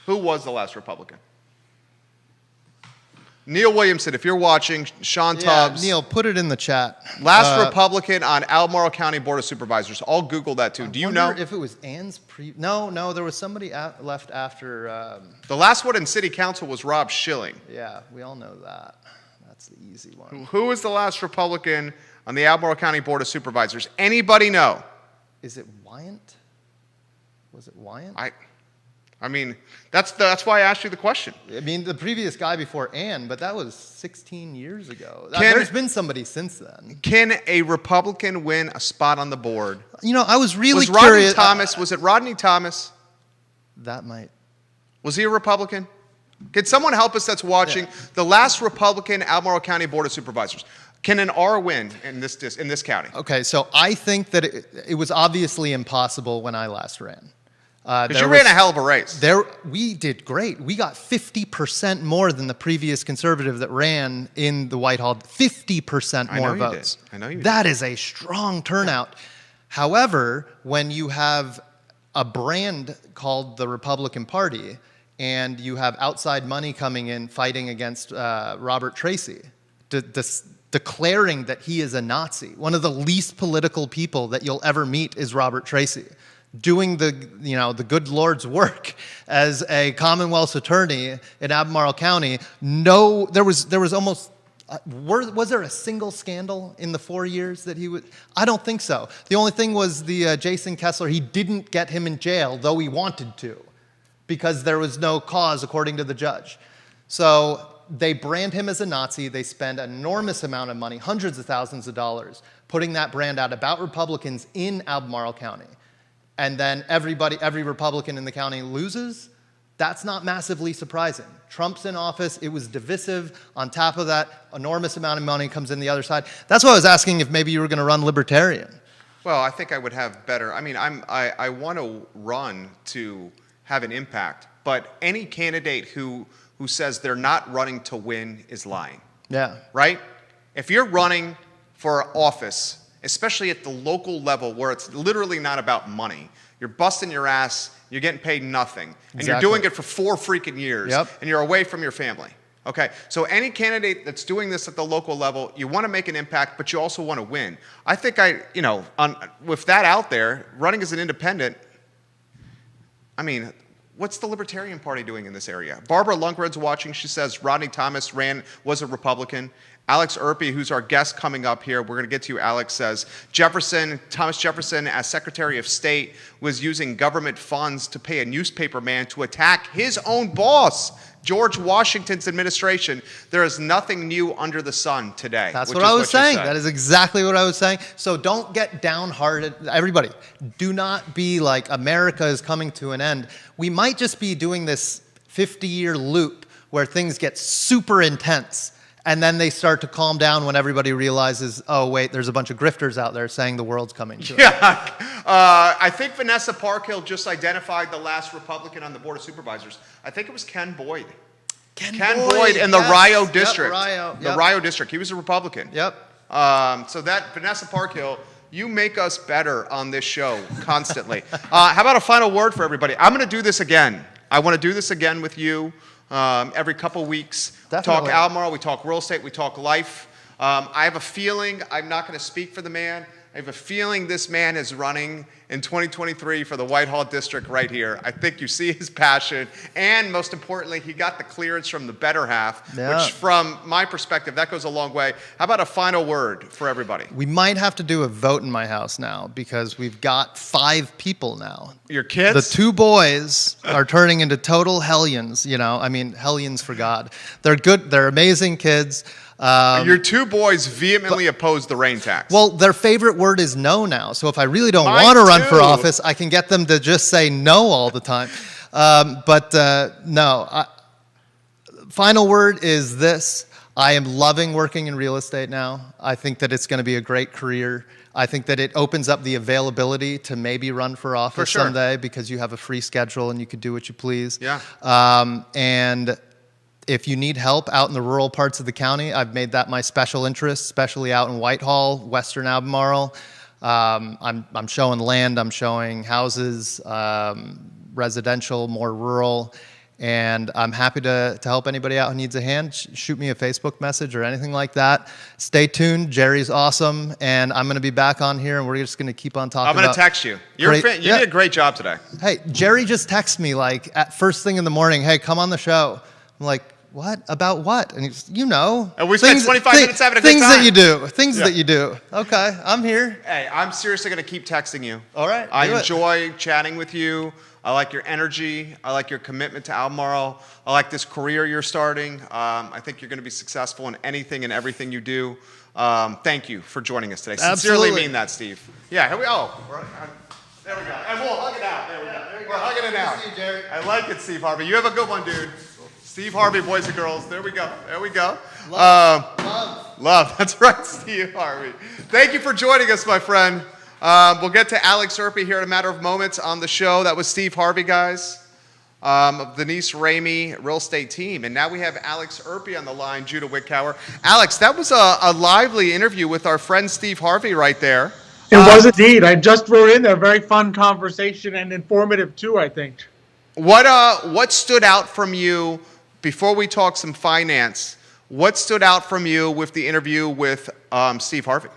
Who was the last Republican? Neil Williamson, if you're watching, Sean Tubbs. Neil, put it in the chat. Last Republican on Albemarle County Board of Supervisors. I'll Google that too. Do you know? If it was Ann's No, there was somebody left after. The last one in City Council was Rob Schilling. Yeah, we all know that. That's the easy one. Who was the last Republican on the Albemarle County Board of Supervisors? Anybody know? Is it Wyant? Was it Wyant? I mean, that's why I asked you the question. I mean, the previous guy before Ann, but that was 16 years ago. There's been somebody since then. Can a Republican win a spot on the board? You know, I was really curious. curious. Was it Rodney Thomas? That might. Was he a Republican? Can someone help us that's watching? Yeah. The last Republican Albemarle County Board of Supervisors. Can an R win in this county? Okay, so I think that it was obviously impossible when I last ran. Because you ran a hell of a race. We did great. We got 50% more than the previous conservative that ran in the Whitehall. 50% more votes. I know you did. That is a strong turnout. However, when you have a brand called the Republican Party and you have outside money coming in fighting against Robert Tracy, declaring that he is a Nazi, one of the least political people that you'll ever meet is Robert Tracy. Doing the good Lord's work as a Commonwealth's attorney in Albemarle County. No, there was almost, was there a single scandal in the 4 years that he would? I don't think so. The only thing was the Jason Kessler, he didn't get him in jail, though he wanted to, because there was no cause according to the judge. So they brand him as a Nazi. They spend an enormous amount of money, hundreds of thousands of dollars, putting that brand out about Republicans in Albemarle County. And then every Republican in the county loses, that's not massively surprising. Trump's in office, it was divisive. On top of that, enormous amount of money comes in the other side. That's why I was asking if maybe you were going to run Libertarian. Well, I think I would have better. I mean, I want to run to have an impact, but any candidate who says they're not running to win is lying. Yeah. Right? If you're running for office, especially at the local level where it's literally not about money. You're busting your ass, you're getting paid nothing, and you're doing it for 4 freaking years, and you're away from your family. Okay, so any candidate that's doing this at the local level, you want to make an impact, but you also want to win. I think with that out there, running as an independent, I mean, what's the Libertarian Party doing in this area? Barbara Lundgren's watching. She says Rodney Thomas was a Republican. Alex Erpy, who's our guest coming up here, we're going to get to you, Alex, says Thomas Jefferson, as Secretary of State, was using government funds to pay a newspaper man to attack his own boss, George Washington's administration. There is nothing new under the sun today. That's what I was saying. That is exactly what I was saying. So don't get downhearted. Everybody, do not be like America is coming to an end. We might just be doing this 50-year loop where things get super intense. And then they start to calm down when everybody realizes, oh, wait, there's a bunch of grifters out there saying the world's coming to an end. I think Vanessa Parkhill just identified the last Republican on the Board of Supervisors. I think it was Ken Boyd. Ken Boyd in the Rio District. The Rio District. He was a Republican. Yep. So that, Vanessa Parkhill, you make us better on this show constantly. How about a final word for everybody? I'm going to do this again. I want to do this again with you. Every couple weeks. Definitely. Talk Albemarle, we talk real estate, we talk life. I have a feeling, I'm not going to speak for the man, I have a feeling this man is running in 2023 for the Whitehall District right here. I think you see his passion, and most importantly, he got the clearance from the better half, which from my perspective, that goes a long way. How about a final word for everybody? We might have to do a vote in my house now because we've got 5 people now. Your kids? The 2 boys are turning into total hellions, you know. I mean, hellions for God. They're good. They're amazing kids. Your 2 boys vehemently oppose the rain tax. Well, their favorite word is no now. So if I really don't want to run for office, I can get them to just say no all the time. No. Final word is this. I am loving working in real estate now. I think that it's going to be a great career. I think that it opens up the availability to maybe run for office someday because you have a free schedule and you can do what you please. Yeah. And if you need help out in the rural parts of the county, I've made that my special interest, especially out in Whitehall, Western Albemarle. I'm showing land, I'm showing houses, residential, more rural, and I'm happy to help anybody out who needs a hand. Shoot me a Facebook message or anything like that. Stay tuned. Jerry's awesome, and I'm going to be back on here, and we're just going to keep on talking. I'm going to text you. You did a great job today. Hey, Jerry just texted me like at first thing in the morning, hey, come on the show. I'm like, what? About what? And he's, you know. And we spent 25 minutes having a good time. Things that you do. Things that you do. Okay, I'm here. Hey, I'm seriously going to keep texting you. All right. I enjoy chatting with you. I like your energy. I like your commitment to Albemarle. I like this career you're starting. I think you're going to be successful in anything and everything you do. Thank you for joining us today. Sincerely mean that, Steve. Yeah, here we go. There we go. And we'll hug it out. There we go. We're hugging it out. You, Jerry. I like it, Steve Harvey. You have a good one, dude. Steve Harvey, boys and girls. There we go. There we go. Love. That's right, Steve Harvey. Thank you for joining us, my friend. We'll get to Alex Erpy here in a matter of moments on the show. That was Steve Harvey, guys, of Denise Ramey Real Estate Team. And now we have Alex Erpy on the line, Judah Wickower. Alex, that was a lively interview with our friend Steve Harvey right there. It was indeed. I just wrote in there. Very fun conversation and informative, too, I think. What stood out from you, before we talk some finance, what stood out from you with the interview with Steve Harvey?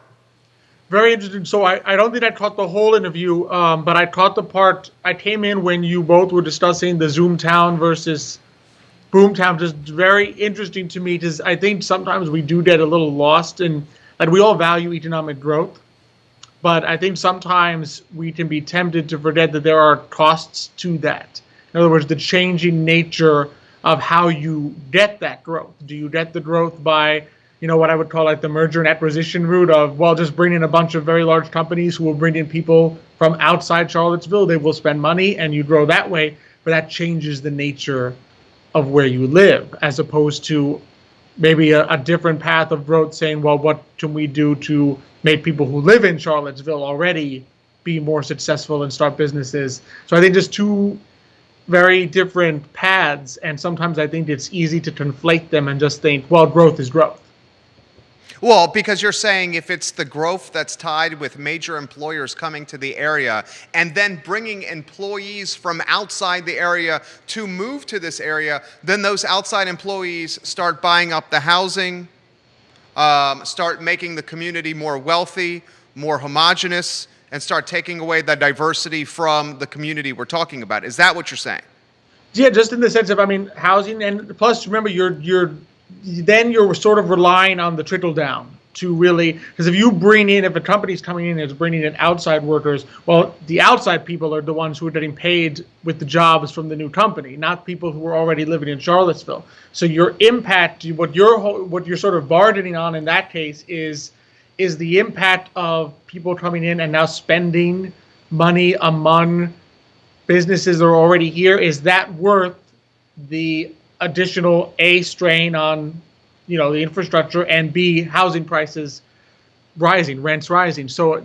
Very interesting. So I don't think I caught the whole interview, but I caught the part. I came in when you both were discussing the Zoomtown versus Boomtown. Just very interesting to me because I think sometimes we do get a little lost in that we all value economic growth. But I think sometimes we can be tempted to forget that there are costs to that. In other words, the changing nature of how you get that growth. Do you get the growth by, what I would call like the merger and acquisition route of, well, just bring in a bunch of very large companies who will bring in people from outside Charlottesville. They will spend money and you grow that way, but that changes the nature of where you live, as opposed to maybe a different path of growth saying, well, what can we do to make people who live in Charlottesville already be more successful and start businesses? So I think just two very different paths, and sometimes I think it's easy to conflate them and just think, well, growth is growth. Well, because you're saying if it's the growth that's tied with major employers coming to the area and then bringing employees from outside the area to move to this area, then those outside employees start buying up the housing, start making the community more wealthy, more homogenous, and start taking away the diversity from the community we're talking about. Is that what you're saying? Yeah, just in the sense of, I mean, housing, and plus remember you're sort of relying on the trickle down to really, because if a company's coming in and is bringing in outside workers, well, the outside people are the ones who are getting paid with the jobs from the new company, not people who are already living in Charlottesville. So your impact, what you're sort of bargaining on in that case is the impact of people coming in and now spending money among businesses that are already here. Is that worth the additional A, strain on the infrastructure, and B, housing prices rising, rents rising? So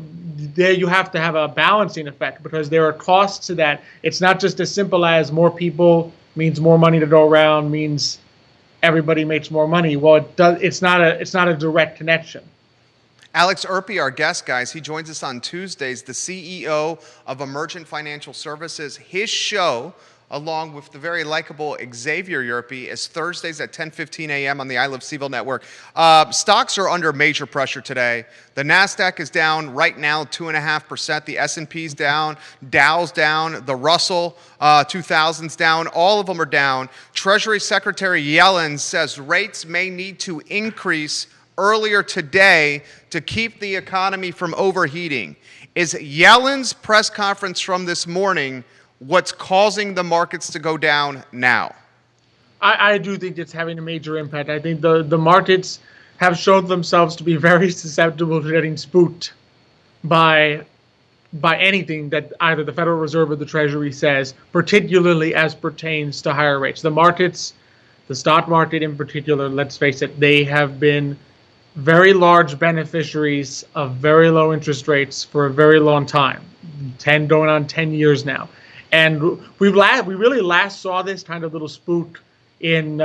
there you have to have a balancing effect, because there are costs to that. It's not just as simple as more people means more money to go around, means everybody makes more money. Well, it's not a direct connection. Alex Erpy, our guest, guys, he joins us on Tuesdays, the CEO of Emergent Financial Services. His show, along with the very likable Xavier Yerpy, is Thursdays at 10:15 a.m. on the I Love CVille network. Stocks are under major pressure today. The NASDAQ is down right now 2.5%. The S&P's down. Dow's down. The Russell 2000's down. All of them are down. Treasury Secretary Yellen says rates may need to increase earlier today to keep the economy from overheating. Is Yellen's press conference from this morning what's causing the markets to go down now? I do think it's having a major impact. I think the markets have shown themselves to be very susceptible to getting spooked by anything that either the Federal Reserve or the Treasury says, particularly as pertains to higher rates. The markets, the stock market in particular, let's face it, they have been very large beneficiaries of very low interest rates for a very long time, going on 10 years now. And we really last saw this kind of little spook in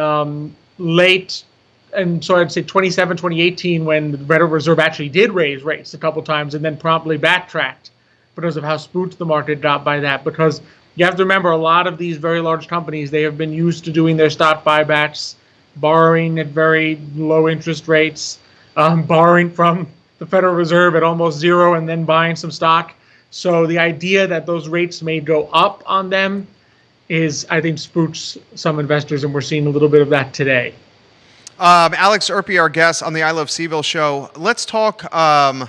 late, and so I'd say 2018, when the Federal Reserve actually did raise rates a couple times and then promptly backtracked because of how spooked the market got by that. Because you have to remember, a lot of these very large companies, they have been used to doing their stock buybacks, borrowing at very low interest rates, borrowing from the Federal Reserve at almost zero and then buying some stock. So the idea that those rates may go up on them is, I think, spooks some investors, and we're seeing a little bit of that today. Alex Erpy, our guest on the I Love CVille show. Let's talk. I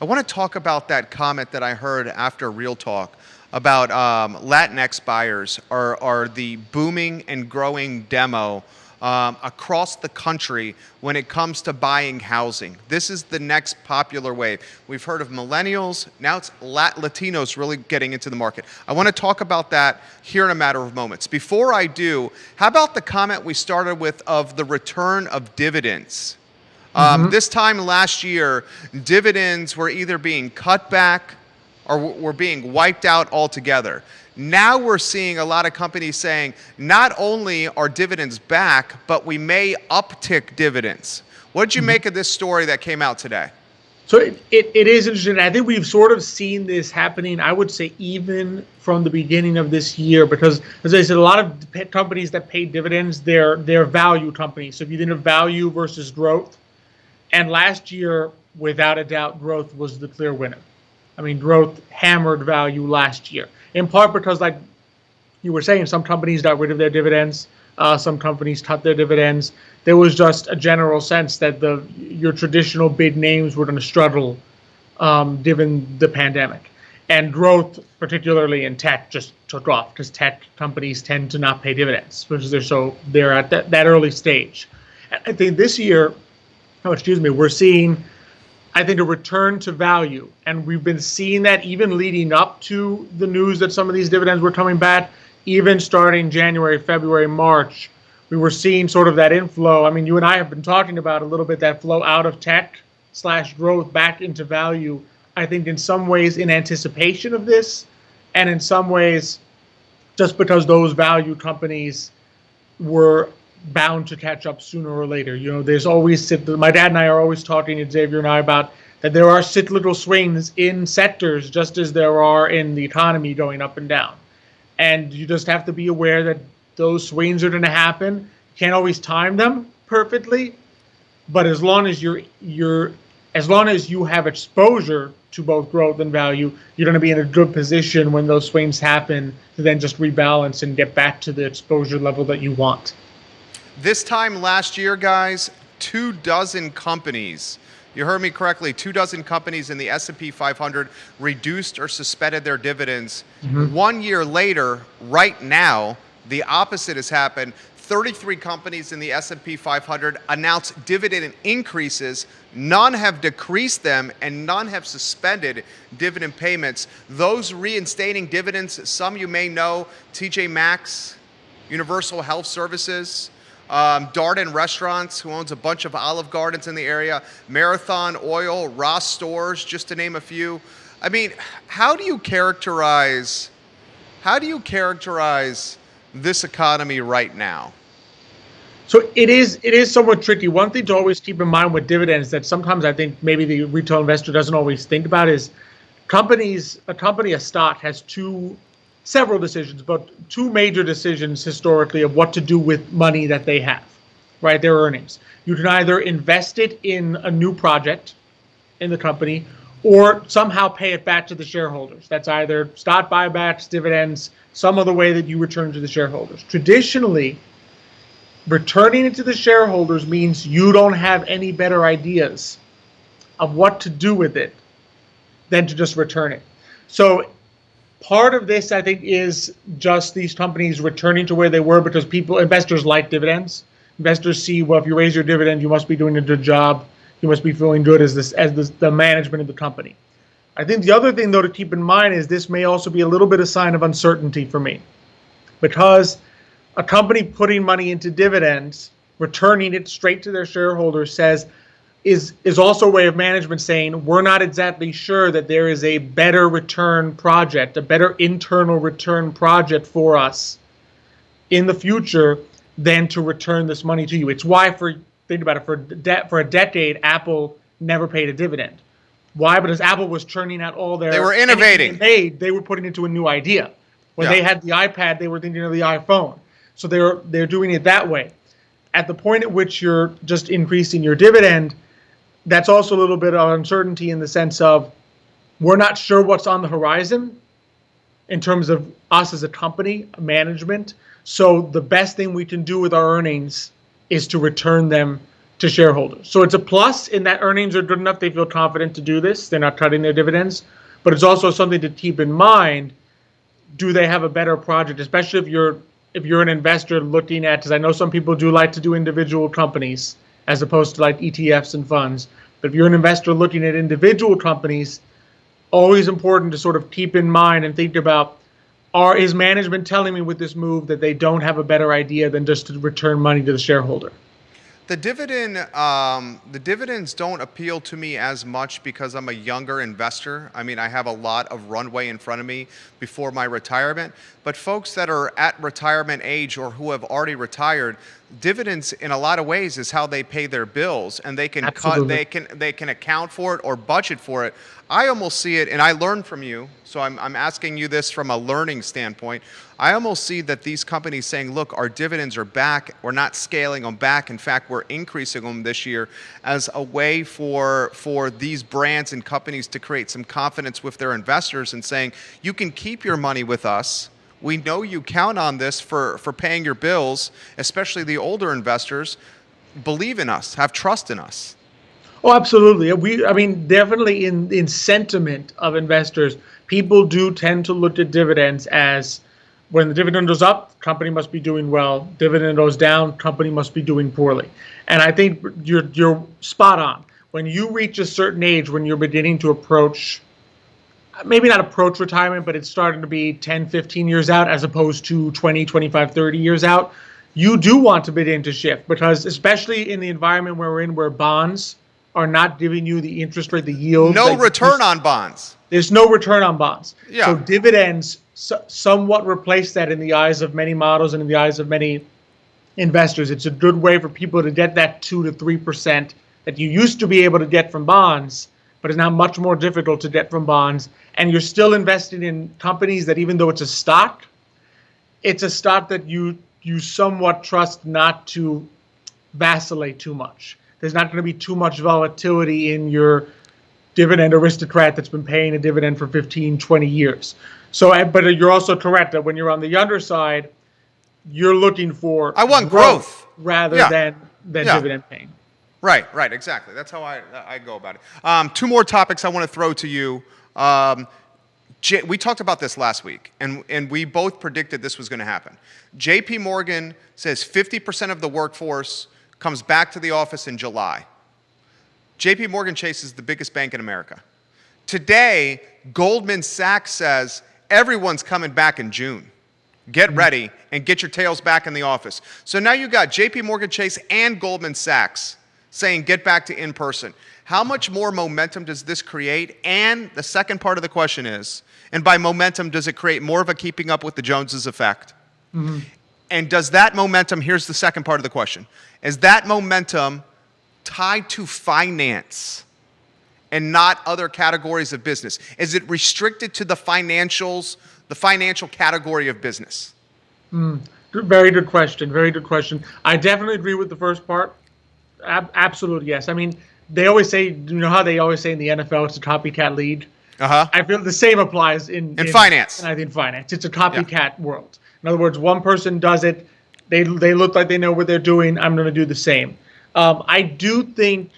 want to talk about that comment that I heard after Real Talk about Latinx buyers are the booming and growing demo across the country when it comes to buying housing. This is the next popular wave. We've heard of millennials. Now it's Latinos really getting into the market. I want to talk about that here in a matter of moments. Before I do, how about the comment we started with of the return of dividends? This time last year, dividends were either being cut back or were being wiped out altogether. Now we're seeing a lot of companies saying, not only are dividends back, but we may uptick dividends. What did you make of this story that came out today? So it is interesting. I think we've sort of seen this happening, I would say, even from the beginning of this year, because, as I said, a lot of companies that pay dividends, they're value companies. So if you think of value versus growth, and last year, without a doubt, growth was the clear winner. I mean, growth hammered value last year, in part because, like you were saying, some companies got rid of their dividends, some companies cut their dividends. There was just a general sense that your traditional big names were going to struggle given the pandemic. And growth, particularly in tech, just took off because tech companies tend to not pay dividends because they're at that early stage. I think this year, we're seeing, I think, a return to value. And we've been seeing that even leading up to the news that some of these dividends were coming back. Even starting January, February, March, we were seeing sort of that inflow. I mean, you and I have been talking about a little bit that flow out of tech / growth back into value. I think in some ways in anticipation of this, and in some ways just because those value companies were bound to catch up sooner or later. You know, there's always, my dad and I are always talking, Xavier and I, about that there are cyclical swings in sectors just as there are in the economy going up and down. And you just have to be aware that those swings are going to happen. You can't always time them perfectly, but as long as you're as long as you have exposure to both growth and value, you're going to be in a good position when those swings happen to then just rebalance and get back to the exposure level that you want. This time last year, guys, 24 companies, you heard me correctly, 24 companies in the S&P 500 reduced or suspended their dividends. 1 year later, right now, the opposite has happened. 33 companies in the S&P 500 announced dividend increases. None have decreased them, and none have suspended dividend payments. Those reinstating dividends, some you may know, TJ Maxx, Universal Health Services, Darden Restaurants, who owns a bunch of Olive Gardens in the area, Marathon Oil, Ross Stores, just to name a few. I mean, how do you characterize this economy right now? So it is somewhat tricky. One thing to always keep in mind with dividends that sometimes I think maybe the retail investor doesn't always think about is a stock has several decisions, but two major decisions historically of what to do with money that they have, right? Their earnings. You can either invest it in a new project in the company or somehow pay it back to the shareholders. That's either stock buybacks, dividends, some other way that you return to the shareholders. Traditionally, returning it to the shareholders means you don't have any better ideas of what to do with it than to just return it. So part of this, I think, is just these companies returning to where they were because investors like dividends. Investors see, well, if you raise your dividend, you must be doing a good job. You must be feeling good as the management of the company. I think the other thing, though, to keep in mind is this may also be a little bit of sign of uncertainty for me, because a company putting money into dividends, returning it straight to their shareholders is also a way of management saying we're not exactly sure that there is a better return project, a better internal return project for us in the future than to return this money to you. It's why, think about it, for a decade, Apple never paid a dividend. Why? Because Apple was churning out all their... They were innovating. They were putting into a new idea. When they had the iPad, they were thinking of the iPhone. So they're doing it that way. At the point at which you're just increasing your dividend, that's also a little bit of uncertainty in the sense of we're not sure what's on the horizon in terms of us as a company, management. So the best thing we can do with our earnings is to return them to shareholders. So it's a plus in that earnings are good enough. They feel confident to do this. They're not cutting their dividends. But it's also something to keep in mind. Do they have a better project, especially if you're an investor looking at, because I know some people do like to do individual companies as opposed to like ETFs and funds. But if you're an investor looking at individual companies, always important to sort of keep in mind and think about, is management telling me with this move that they don't have a better idea than just to return money to the shareholder? The dividends don't appeal to me as much because I'm a younger investor. I mean, I have a lot of runway in front of me before my retirement. But folks that are at retirement age or who have already retired, dividends in a lot of ways is how they pay their bills, and they can Absolutely. they can account for it or budget for it. I almost see it, and I learned from you, so I'm asking you this from a learning standpoint. I almost see that these companies saying, look, our dividends are back. We're not scaling them back. In fact, we're increasing them this year as a way for these brands and companies to create some confidence with their investors and saying, you can keep your money with us. We know you count on this for paying your bills, especially the older investors. Believe in us, have trust in us. Oh, absolutely. Definitely in sentiment of investors, people do tend to look at dividends as when the dividend goes up, company must be doing well. Dividend goes down, company must be doing poorly. And I think you're spot on. When you reach a certain age, when you're beginning to approach, maybe not approach retirement, but it's starting to be 10, 15 years out as opposed to 20, 25, 30 years out, you do want to begin to shift, because especially in the environment where we're in, where bonds are not giving you the interest rate, the yield. No return on bonds. There's no return on bonds. Yeah. So dividends somewhat replace that in the eyes of many models and in the eyes of many investors. It's a good way for people to get that 2 to 3% that you used to be able to get from bonds, but is now much more difficult to get from bonds. And you're still investing in companies that, even though it's a stock that you somewhat trust not to vacillate too much. there's not going to be too much volatility in your dividend aristocrat that's been paying a dividend for 15, 20 years. So, but you're also correct that when you're on the underside, you're looking for I want growth rather than dividend paying. Right, exactly. That's how I go about it. Two more topics I want to throw to you. We talked about this last week, and we both predicted this was going to happen. JP Morgan says 50% of the workforce comes back to the office in July. JP Morgan Chase is the biggest bank in America. Today, Goldman Sachs says everyone's coming back in June. Get ready and get your tails back in the office. So now you got JP Morgan Chase and Goldman Sachs saying get back to in-person. How much more momentum does this create? And the second part of the question is, and by momentum, does it create more of a keeping up with the Joneses effect? Mm-hmm. And does that momentum, here's the second part of the question, is that momentum tied to finance and not other categories of business? Is it restricted to the financials, the financial category of business? Very good question. Very good question. I definitely agree with the first part. Absolutely, yes. I mean, they always say, you know how they always say in the NFL it's a copycat league? I feel the same applies in finance. And I think finance. It's a copycat world. In other words, one person does it, they look like they know what they're doing, I'm going to do the same. I do think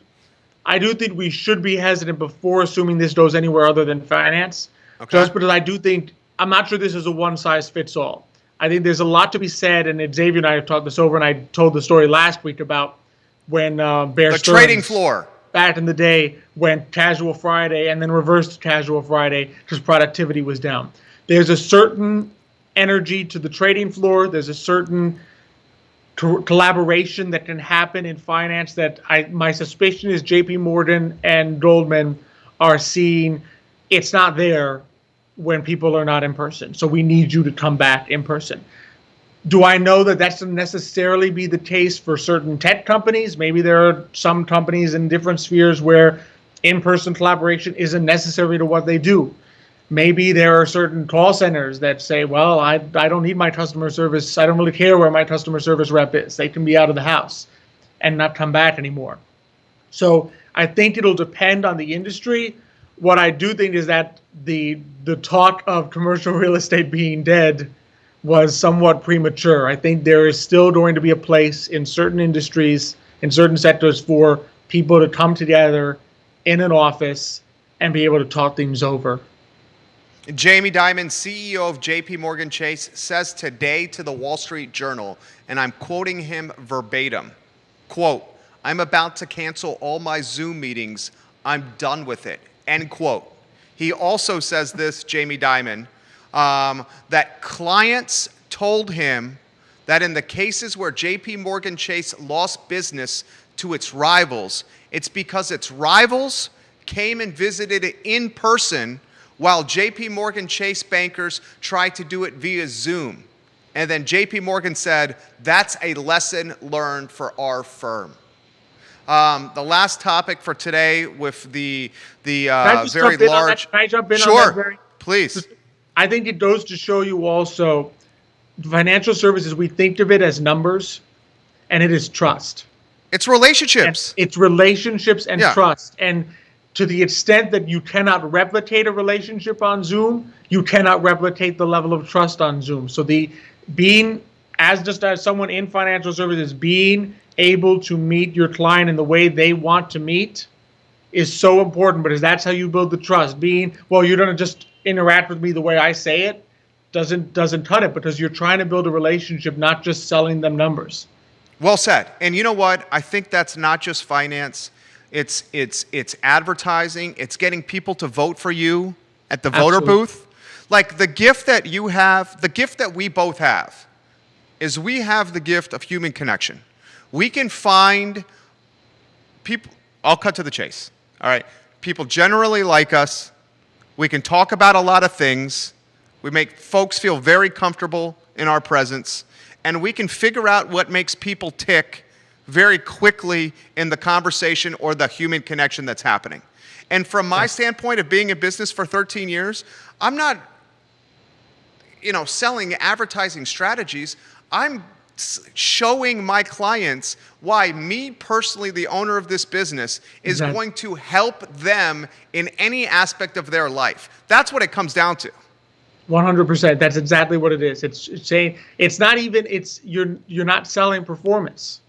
we should be hesitant before assuming this goes anywhere other than finance. Okay. Just because I do think, I'm not sure this is a one-size-fits-all. I think there's a lot to be said, and Xavier and I have talked this over, and I told the story last week about when Bear Stearns, trading floor back in the day, went casual Friday and then reversed casual Friday because productivity was down. There's a certain energy to the trading floor. There's a certain collaboration that can happen in finance that my suspicion is JP Morgan and Goldman are seeing it's not there when people are not in person. So we need you to come back in person. Do I know that that's going to necessarily be the case for certain tech companies? Maybe there are some companies in different spheres where in-person collaboration isn't necessary to what they do. Maybe there are certain call centers that say, well, I don't need my customer service. I don't really care where my customer service rep is. They can be out of the house and not come back anymore. So I think it'll depend on the industry. What I do think is that the talk of commercial real estate being dead was somewhat premature. I think there is still going to be a place in certain industries, in certain sectors, for people to come together in an office and be able to talk things over. Jamie Dimon, CEO of JP Morgan Chase, says today to the Wall Street Journal, and I'm quoting him verbatim, quote, "I'm about to cancel all my Zoom meetings. I'm done with it," end quote. He also says this, Jamie Dimon, that clients told him that in the cases where JP Morgan Chase lost business to its rivals, it's because its rivals came and visited it in person while JP Morgan Chase bankers tried to do it via Zoom. And then JP Morgan said, that's a lesson learned for our firm. The last topic for today with the very large... Can I jump in sure, on that? Please. I think it goes to show you also, financial services, we think of it as numbers, and it is trust. It's relationships. And it's relationships and Yeah. trust. And to the extent that you cannot replicate a relationship on Zoom, you cannot replicate the level of trust on Zoom. So being, as someone in financial services, being able to meet your client in the way they want to meet is so important, because that's how you build the trust. Being, well, you're going to just interact with me the way I say it, doesn't cut it, because you're trying to build a relationship, not just selling them numbers. Well said. And you know what? I think that's not just finance. It's advertising. It's getting people to vote for you at the voter booth. Like the gift that you have, the gift that we both have, is we have the gift of human connection. We can find people, I'll cut to the chase. All right. People generally like us. We can talk about a lot of things. We make folks feel very comfortable in our presence. And we can figure out what makes people tick very quickly in the conversation or the human connection that's happening. And from my standpoint of being in business for 13 years, I'm not, selling advertising strategies. I'm showing my clients why me personally, the owner of this business, is going to help them in any aspect of their life. That's what it comes down to. 100%. That's exactly what it is. It's saying you're not selling performance.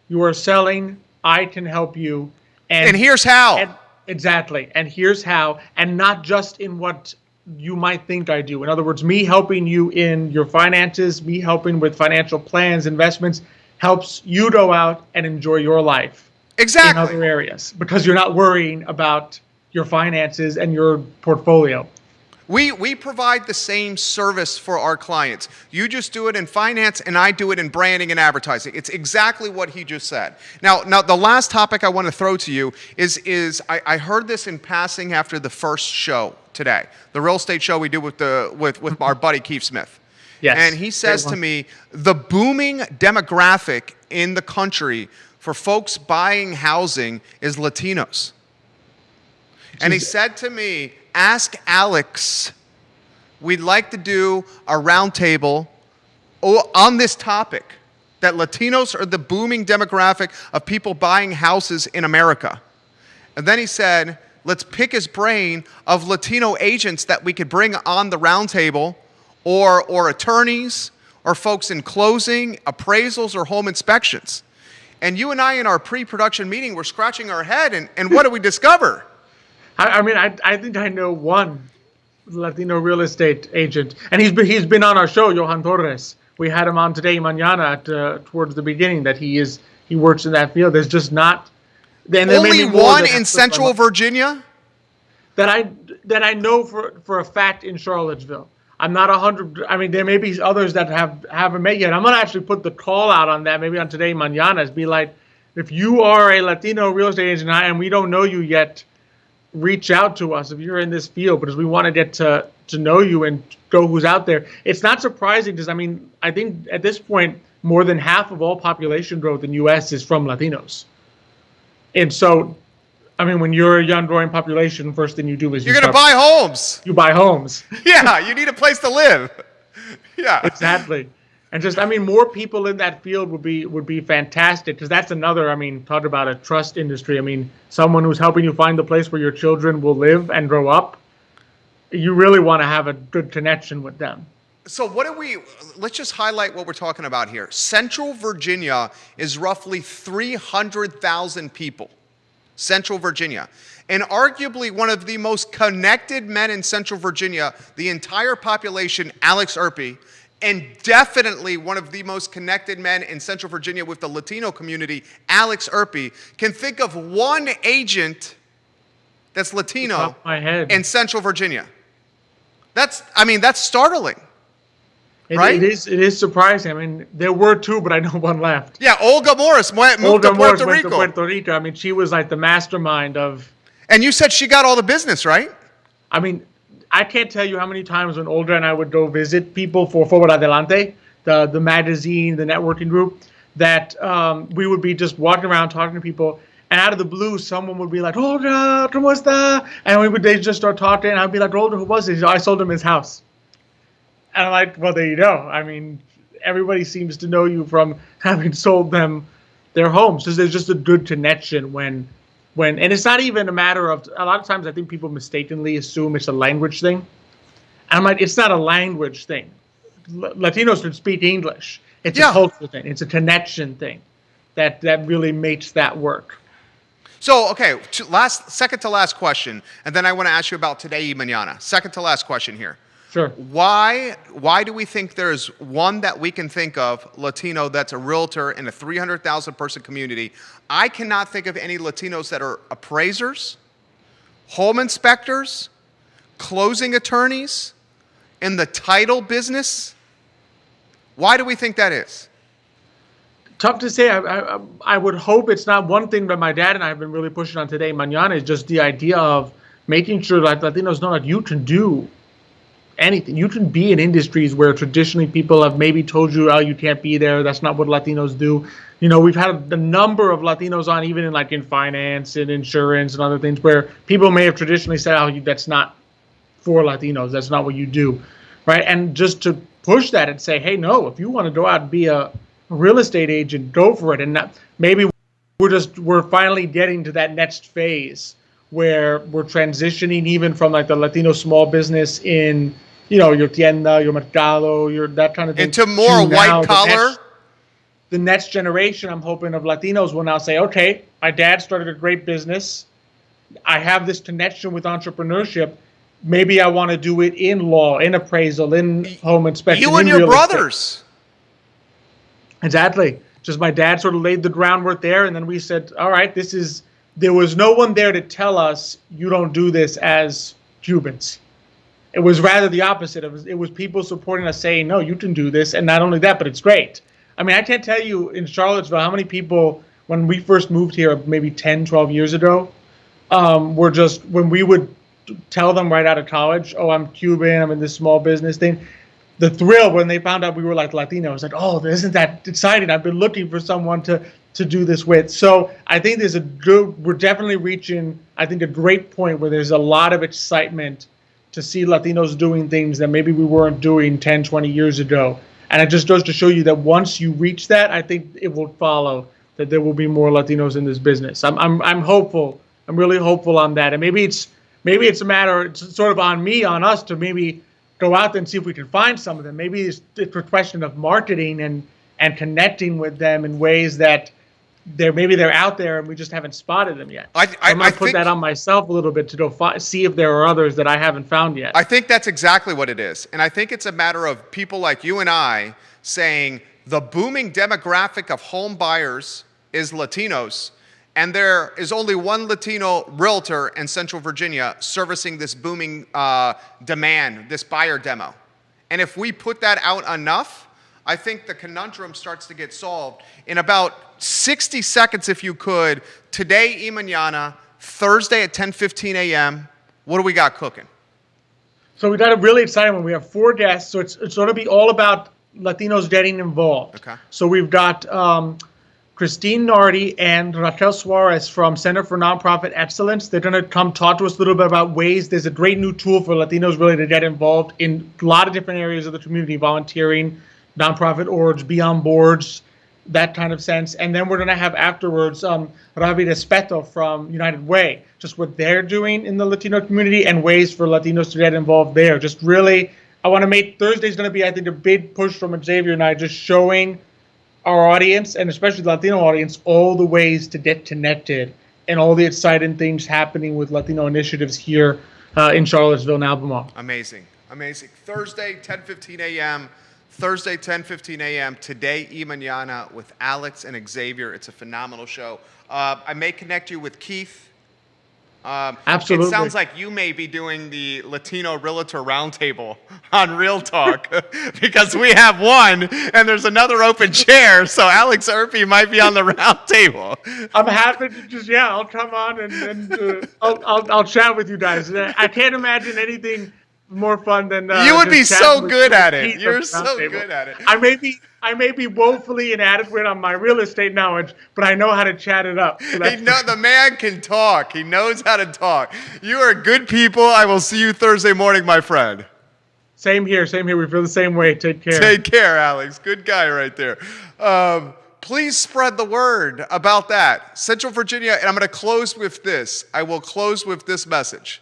You are selling, I can help you. And here's how. Exactly. And here's how. And not just in what you might think I do. In other words, me helping you in your finances, me helping with financial plans, investments, helps you go out and enjoy your life. Exactly. In other areas. Because you're not worrying about your finances and your portfolio. We provide the same service for our clients. You just do it in finance, and I do it in branding and advertising. It's exactly what he just said. Now the last topic I want to throw to you is I heard this in passing after the first show today, the real estate show we do with our buddy Keith Smith. Yes. And he says to me, the booming demographic in the country for folks buying housing is Latinos. And he said to me, ask Alex, we'd like to do a roundtable on this topic, that Latinos are the booming demographic of people buying houses in America. And then he said, let's pick his brain of Latino agents that we could bring on the roundtable, or attorneys, or folks in closing, appraisals, or home inspections. And you and I in our pre-production meeting were scratching our head, and what did we discover? I think I know one Latino real estate agent, and he's been on our show, Johan Torres. We had him on today, mañana, towards the beginning. That he works in that field. There's just not. Only one in Central Virginia that I know for a fact in Charlottesville. I'm not 100. I mean, there may be others that haven't met yet. I'm gonna actually put the call out on that maybe on today, mañana. Be like, if you are a Latino real estate agent and we don't know you yet, reach out to us if you're in this field, because we want to get to know you and go who's out there. It's not surprising because, I think at this point, more than half of all population growth in the U.S. is from Latinos. And so, when you're a young growing population, first thing you do is you're going to buy homes. You buy homes. Yeah, you need a place to live. Yeah. Exactly. And just, more people in that field would be fantastic, because that's another, talk about a trust industry. Someone who's helping you find the place where your children will live and grow up. You really want to have a good connection with them. So let's just highlight what we're talking about here. Central Virginia is roughly 300,000 people. Central Virginia. And arguably one of the most connected men in Central Virginia, the entire population, Alex Erpy, and definitely one of the most connected men in Central Virginia with the Latino community, Alex Erpy, can think of one agent that's Latino in Central Virginia. That's startling. Right? It is surprising. There were two, but I know one left. Yeah, Olga Morris moved to Puerto Rico. She was like the mastermind of... And you said she got all the business, right? I can't tell you how many times when Olga and I would go visit people for Forward Adelante, the magazine, the networking group, that we would be just walking around talking to people, and out of the blue, someone would be like, Olga, ¿cómo está? And they just start talking, and I'd be like, Olga, who was it? I sold him his house. And I'm like, well, there you go. Everybody seems to know you from having sold them their homes. So there's just a good connection when, and it's not even a matter of, a lot of times I think people mistakenly assume it's a language thing. And I'm like, it's not a language thing. Latinos can speak English. It's a cultural thing. It's a connection thing that really makes that work. So, okay, second to last question, and then I want to ask you about today y mañana. Second to last question here. Sure. Why do we think there's one that we can think of, Latino, that's a realtor in a 300,000 person community? I cannot think of any Latinos that are appraisers, home inspectors, closing attorneys, in the title business. Why do we think that is? Tough to say. I would hope it's not. One thing that my dad and I have been really pushing on today, mañana, is just the idea of making sure that Latinos know that you can do anything. You can be in industries where traditionally people have maybe told you, oh, you can't be there. That's not what Latinos do. We've had a number of Latinos on, even in finance and insurance and other things, where people may have traditionally said, oh, that's not for Latinos. That's not what you do, right? And just to push that and say, hey, no, if you want to go out and be a real estate agent, go for it. And maybe we're finally getting to that next phase where we're transitioning even from like the Latino small business in, your tienda, your mercado, your that kind of thing, into more white collar. The next generation, I'm hoping, of Latinos will now say, okay, my dad started a great business. I have this connection with entrepreneurship. Maybe I want to do it in law, in appraisal, in home inspection. You and your brothers. Exactly. Just my dad sort of laid the groundwork there, and then we said, all right, there was no one there to tell us you don't do this as Cubans. It was rather the opposite. It was people supporting us saying, no, you can do this. And not only that, but it's great. I mean, I can't tell you in Charlottesville how many people, when we first moved here maybe 10, 12 years ago, were just, when we would tell them right out of college, oh, I'm Cuban, I'm in this small business thing, the thrill when they found out we were like Latinos, like, oh, isn't that exciting? I've been looking for someone to do this with. So I think we're definitely reaching, I think, a great point where there's a lot of excitement to see Latinos doing things that maybe we weren't doing 10, 20 years ago. And it just goes to show you that once you reach that, I think it will follow that there will be more Latinos in this business. I'm hopeful. I'm really hopeful on that. And maybe it's a matter, it's sort of on us to maybe go out there and see if we can find some of them. Maybe it's a question of marketing and connecting with them in ways that they're out there and we just haven't spotted them yet. I'm going to put that on myself a little bit to go see if there are others that I haven't found yet. I think that's exactly what it is. And I think it's a matter of people like you and I saying the booming demographic of home buyers is Latinos, and there is only one Latino realtor in Central Virginia servicing this booming demand, this buyer demo. And if we put that out enough, I think the conundrum starts to get solved. In about 60 seconds, if you could, today y mañana, Thursday at 10:15 a.m., what do we got cooking? So we got a really exciting one. We have 4 guests, so it's going to be all about Latinos getting involved. Okay. So we've got Christine Nardi and Raquel Suarez from Center for Nonprofit Excellence. They're going to come talk to us a little bit about ways. There's a great new tool for Latinos really to get involved in a lot of different areas of the community, volunteering, nonprofit orgs, be on boards, that kind of sense. And then we're going to have afterwards Ravi Respeto from United Way, just what they're doing in the Latino community and ways for Latinos to get involved there. Just really, I want to make Thursday's going to be, I think, a big push from Xavier and I, just showing our audience, and especially the Latino audience, all the ways to get connected and all the exciting things happening with Latino initiatives here in Charlottesville and Albemarle. Amazing. Amazing. Thursday, 10:15 a.m., Thursday, 10:15 a.m., Today y Mañana with Alex and Xavier. It's a phenomenal show. I may connect you with Keith. Absolutely. It sounds like you may be doing the Latino Realtor Roundtable on Real Talk because we have one and there's another open chair. So Alex Erpy might be on the roundtable. I'm happy to I'll come on and I'll chat with you guys. I can't imagine anything more fun than you would be so good at it. Keith You're so good at it. I may be woefully inadequate on my real estate knowledge, but I know how to chat it up. So the man can talk. He knows how to talk. You are good people. I will see you Thursday morning, my friend. Same here. We feel the same way. Take care. Take care, Alex. Good guy right there. Please spread the word about that. Central Virginia, and I'm going to close with this. I will close with this message.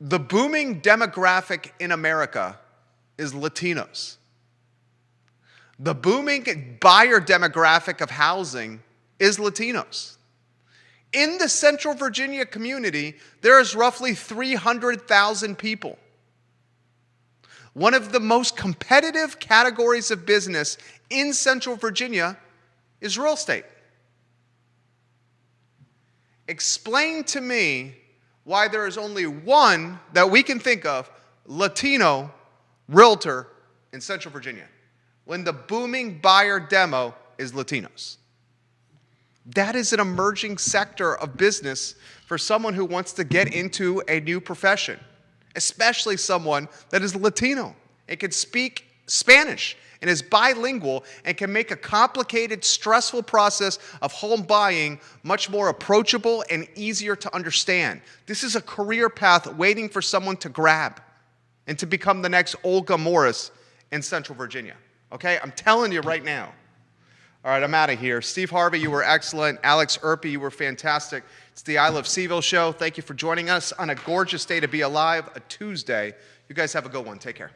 The booming demographic in America is Latinos. The booming buyer demographic of housing is Latinos. In the Central Virginia community, there is roughly 300,000 people. One of the most competitive categories of business in Central Virginia is real estate. Explain to me why there is only one that we can think of Latino realtor in Central Virginia when the booming buyer demo is Latinos. That is an emerging sector of business for someone who wants to get into a new profession, especially someone that is Latino and can speak Spanish and is bilingual and can make a complicated, stressful process of home buying much more approachable and easier to understand. This is a career path waiting for someone to grab and to become the next Olga Morris in Central Virginia. Okay? I'm telling you right now. All right, I'm out of here. Steve Harvey, you were excellent. Alex Erpy, you were fantastic. It's the I Love Seville show. Thank you for joining us on a gorgeous day to be alive, a Tuesday. You guys have a good one. Take care.